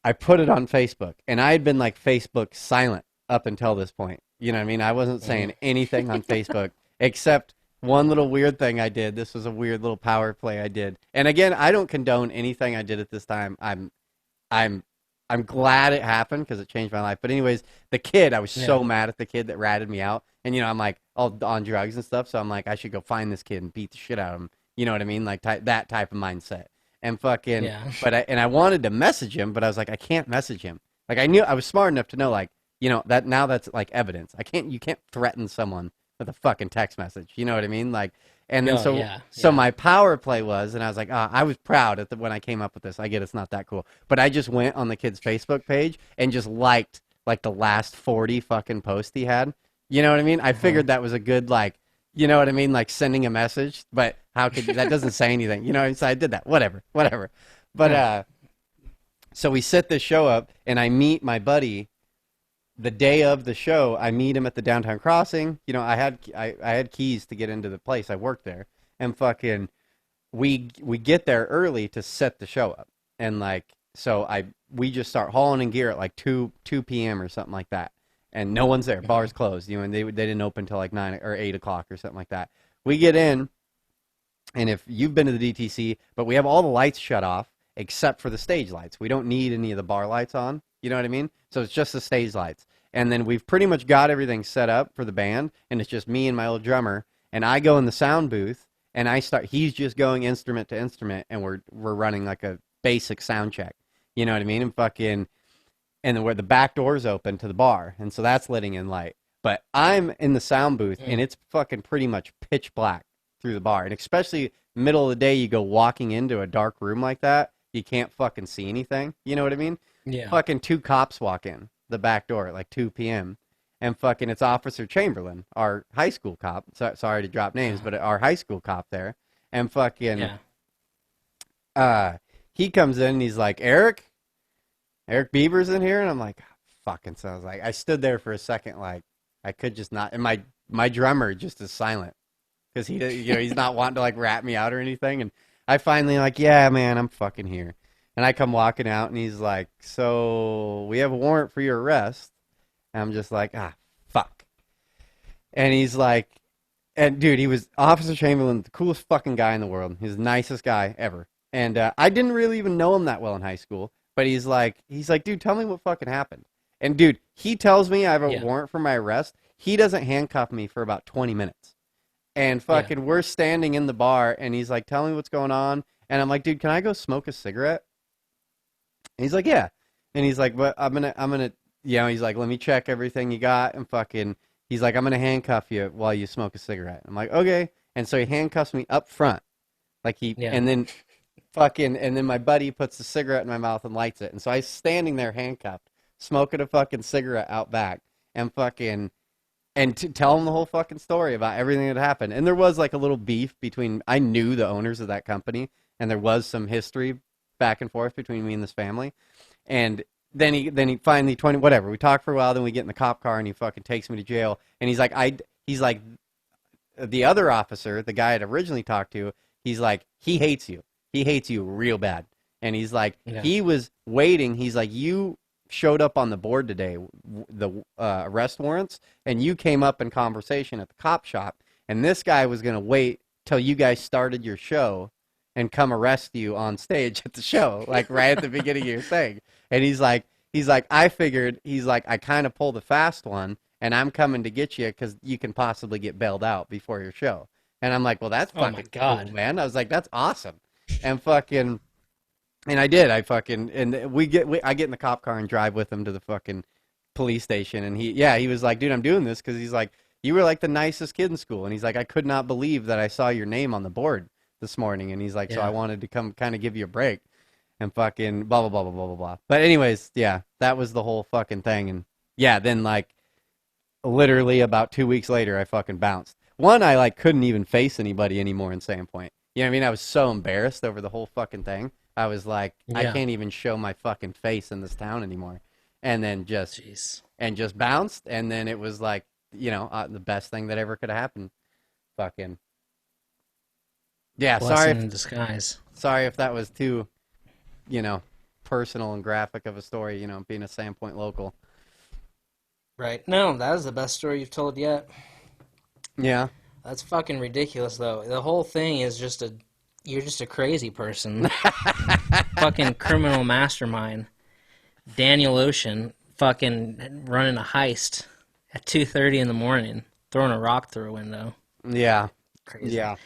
I put it on Facebook, and I had been like Facebook silent up until this point. You know what I mean? I wasn't saying anything on Facebook except one little weird thing I did. This was a weird little power play I did, and again, I don't condone anything I did at this time. I'm I'm glad it happened because it changed my life. But anyways, the kid, I was Yeah. so mad at the kid that ratted me out. And I'm like all on drugs and stuff, so I'm like I should go find this kid and beat the shit out of him. You know what I mean? Like that type of mindset. And fucking, Yeah. I wanted to message him, but I was like I can't message him. Like I knew I was smart enough to know like that now that's like evidence. You can't threaten someone with a fucking text message. You know what I mean? Like and then Oh, yeah. so Yeah. my power play was, and I was like, I was proud when I came up with this. I get it's not that cool, but I just went on the kid's Facebook page and just liked like the last 40 fucking posts he had. You know what I mean? I Uh-huh. figured that was a good like, you know what I mean? Like sending a message, but how could that doesn't say anything? So I did that. Whatever. But Huh. so we set this show up, and I meet my buddy the day of the show. I meet him at the downtown crossing. I had keys to get into the place. I worked there, and fucking we get there early to set the show up, and like so we just start hauling in gear at like 2 p.m. or something like that, and no one's there. Uh-huh. Bars closed, and they didn't open until like 9 or 8 o'clock or something like that. We get in, and if you've been to the DTC, but we have all the lights shut off except for the stage lights. We don't need any of the bar lights on. You know what I mean? So it's just the stage lights. And then we've pretty much got everything set up for the band, and it's just me and my old drummer. And I go in the sound booth, and he's just going instrument to instrument, and we're running like a basic sound check. You know what I mean? And where the back door's open to the bar, and so that's letting in light. But I'm in the sound booth, and Mm. it's fucking pretty much pitch black through the bar. And especially middle of the day, you go walking into a dark room like that, you can't fucking see anything. You know what I mean? Yeah. Fucking two cops walk in the back door at like 2 p.m. And fucking it's Officer Chamberlain, our high school cop. Sorry to drop names, Uh-huh. but our high school cop there. And fucking Yeah. uh he comes in and he's like, Erick Beaver's in here, and I'm like, fucking sounds like I stood there for a second like I could just not, and my drummer just is silent because he's not wanting to like rat me out or anything. And I finally like, yeah, man, I'm fucking here. And I come walking out, and he's like, so we have a warrant for your arrest. And I'm just like, fuck. And he's like, and dude, he was Officer Chamberlain, the coolest fucking guy in the world. He's the nicest guy ever. And I didn't really even know him that well in high school. But he's like, dude, tell me what fucking happened. And dude, he tells me I have a Yeah. warrant for my arrest. he doesn't handcuff me for about 20 minutes. And Yeah. fucking, we're standing in the bar, and he's like, tell me what's going on. And I'm like, dude, can I go smoke a cigarette? And he's like, yeah. And he's like, but he's like, let me check everything you got. And fucking, he's like, I'm going to handcuff you while you smoke a cigarette. I'm like, okay. And so he handcuffs me up front. Yeah. And then fucking, and then my buddy puts the cigarette in my mouth and lights it. And so I was standing there handcuffed, smoking a fucking cigarette out back and fucking, and to tell him the whole fucking story about everything that happened. And there was like a little beef between, I knew the owners of that company, and there was some history back and forth between me and this family. And then he finally 20 whatever. We talk for a while, then we get in the cop car, and he fucking takes me to jail. And he's like the other officer, the guy I'd originally talked to, he's like, he hates you. He hates you real bad. And he's like, Yeah. he was waiting. He's like, you showed up on the board today, the arrest warrants, and you came up in conversation at the cop shop. And this guy was going to wait till you guys started your show and come arrest you on stage at the show, like right at the beginning of your thing. And he's like, I figured, he's like, I kind of pulled a fast one, and I'm coming to get you because you can possibly get bailed out before your show. And I'm like, well, that's Oh my fucking cool, God. man. I was like, that's awesome. And fucking, and I did. I fucking, and I get in the cop car and drive with him to the fucking police station. And he was like, dude, I'm doing this because he's like, you were like the nicest kid in school. And he's like, I could not believe that I saw your name on the board this morning. And he's like, so I Yeah. wanted to come kind of give you a break and fucking blah, blah, blah, blah, blah, blah, blah. But anyways, yeah, that was the whole fucking thing. And yeah, then like literally about 2 weeks later, I fucking bounced. One, I like couldn't even face anybody anymore in Sandpoint. You know what I mean? I was so embarrassed over the whole fucking thing. I was like, I Yeah. can't even show my fucking face in this town anymore. And then Jeez. just bounced. And then it was like, the best thing that ever could have happened. Fucking. Yeah, Blessing in disguise. sorry if that was too, you know, personal and graphic of a story, being a Sandpoint local. Right. No, that was the best story you've told yet. Yeah. That's fucking ridiculous, though. The whole thing is you're just a crazy person. Fucking criminal mastermind. Daniel Ocean fucking running a heist at 2:30 in the morning, throwing a rock through a window. Yeah. Crazy. Yeah.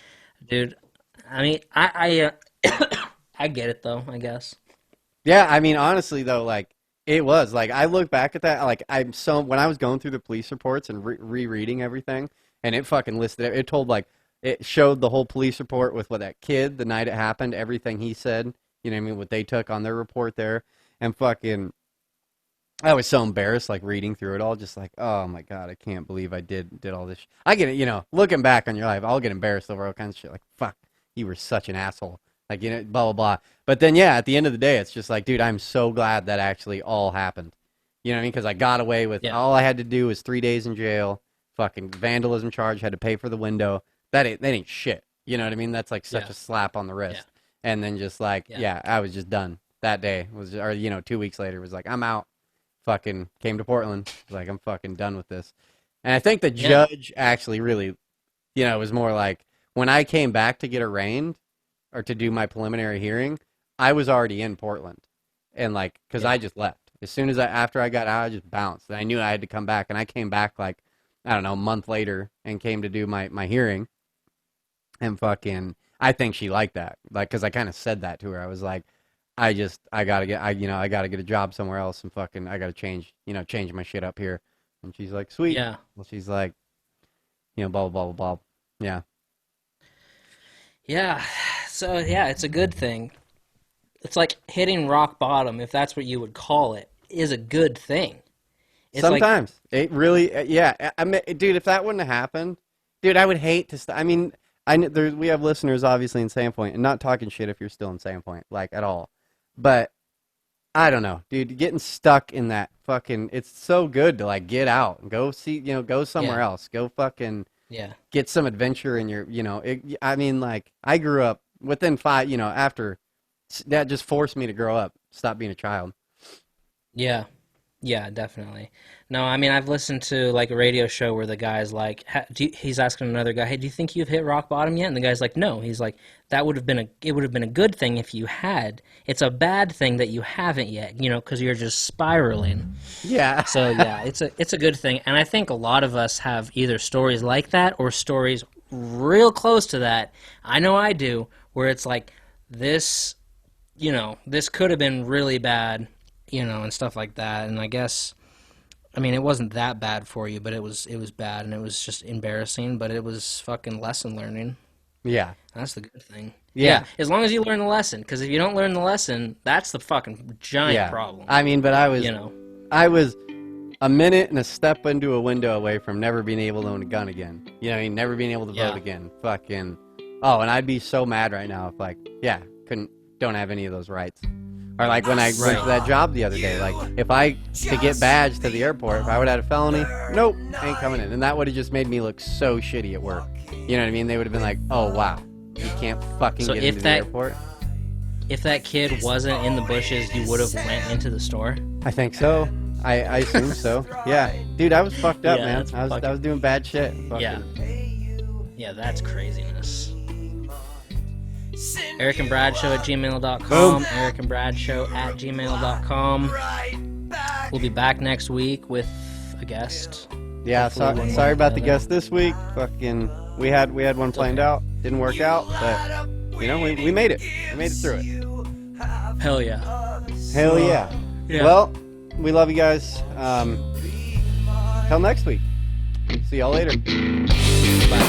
Dude, I mean, I get it, though, I guess. Yeah, I mean, honestly, though, like, it was, like, I look back at that, like, when I was going through the police reports and rereading everything, and it fucking listed, it told, like, it showed the whole police report with what that kid, the night it happened, everything he said, you know what I mean, what they took on their report there, and fucking, I was so embarrassed, like, reading through it all, just like, oh my God, I can't believe I did all this. I get it, looking back on your life, I'll get embarrassed over all kinds of shit, like, fuck, you were such an asshole. Like, blah, blah, blah. But then, yeah, at the end of the day, it's just like, dude, I'm so glad that actually all happened. You know what I mean? Because I got away with, Yeah. all I had to do was 3 days in jail, fucking vandalism charge, had to pay for the window. That ain't shit. You know what I mean? That's like such Yeah. a slap on the Yeah. wrist. And then just like, Yeah. yeah, I was just done. That day was, or 2 weeks later was like, I'm out. Fucking came to Portland. Like, I'm fucking done with this. And I think the Yeah. judge actually really, was more like, when I came back to get arraigned, or to do my preliminary hearing, I was already in Portland. And like, cause Yeah. I just left. As soon as after I got out, I just bounced. And I knew I had to come back. And I came back like, I don't know, a month later and came to do my hearing. And fucking, I think she liked that. Like, cause I kind of said that to her. I was like, I gotta I gotta get a job somewhere else and fucking, I gotta change my shit up here. And she's like, sweet. Yeah. Well, she's like, blah, blah, blah, blah, blah. Yeah. Yeah. So, yeah, it's a good thing. It's like hitting rock bottom, if that's what you would call it, is a good thing. It's like, Sometimes it really, yeah. I mean, dude, if that wouldn't have happened, dude, I would hate to. I mean, we have listeners obviously in Sandpoint, and not talking shit if you're still in Sandpoint, like at all. But I don't know, dude. Getting stuck in that fucking, it's so good to like get out and go see, go somewhere yeah, else, go fucking yeah, get some adventure in your, I mean, like I grew up within 5, after that just forced me to grow up, stop being a child. yeah. Yeah, definitely. No, I mean I've listened to like a radio show where the guy's like, he's asking another guy, "Hey, do you think you've hit rock bottom yet?" And the guy's like, "No." He's like, it would have been a good thing if you had. It's a bad thing that you haven't yet, because you're just spiraling." Yeah. So yeah, it's a good thing, and I think a lot of us have either stories like that or stories real close to that. I know I do, where it's like this, this could have been really bad, and stuff like that. And I guess, I mean, it wasn't that bad for you, but it was bad, and it was just embarrassing. But it was fucking lesson learning. Yeah. That's the good thing. Yeah. Yeah, as long as you learn the lesson, because if you don't learn the lesson, that's the fucking giant Yeah. problem. I mean, but I was a minute and a step into a window away from never being able to own a gun again. You know what I mean? Never being able to vote again. Fucking. Oh, and I'd be so mad right now if, like, don't have any of those rights. Or, like, when I went to that job the other day, like, to get badged to the airport, if I would have had a felony, nope, ain't coming in. And that would have just made me look so shitty at work. You know what I mean? They would have been like, oh, wow, you can't fucking get into the airport. If that kid wasn't in the bushes, you would have went into the store? I think so. I assume so. Yeah. Dude, I was fucked up, man. I was doing bad shit. Yeah. Yeah, that's craziness. ErickandBradShow@gmail.com. ErickandBradShow@gmail.com. We'll be back next week with a guest. Yeah, sorry about the guest this week. Fucking, we had one planned out. Didn't work out, but we made it. We made it through it. Hell yeah. Hell yeah. Well, we love you guys. Till next week. See y'all later. Bye.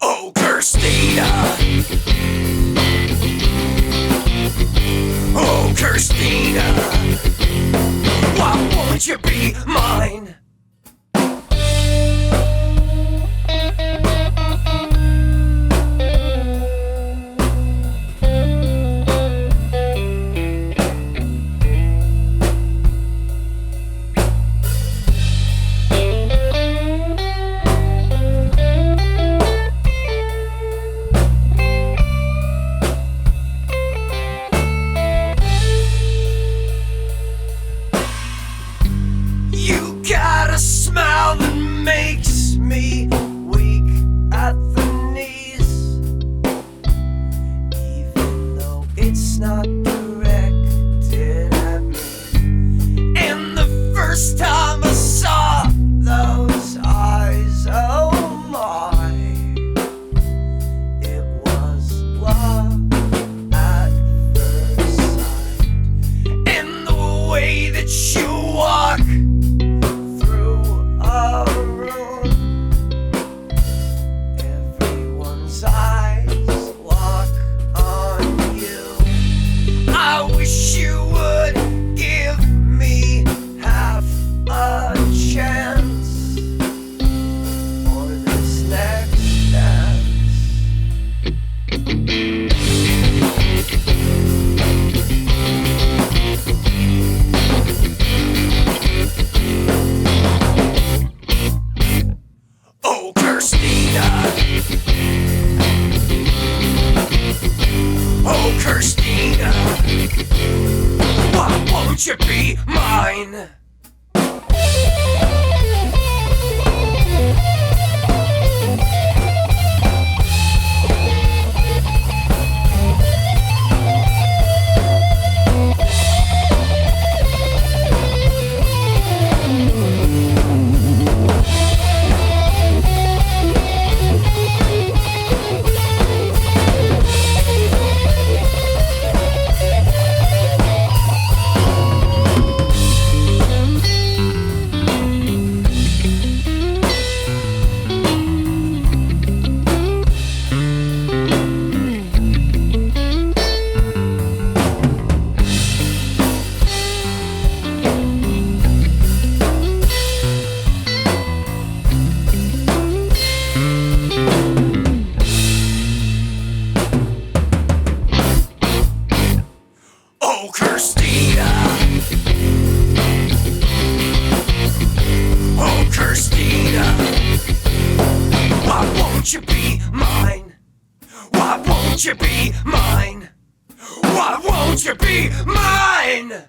Oh, Christina. Oh, Christina. Why won't you be mine? You got a smile that makes me weak at the knees, even though it's not directed at me. And the first time I saw those eyes, oh my, it was love at first sight. And the way that you walk a room, everyone's eyes lock on you. I wish you would give me half a chance for this next dance. Oh, Christina. Oh, Christina. Why won't you be mine? won't you be mine? Why won't you be mine?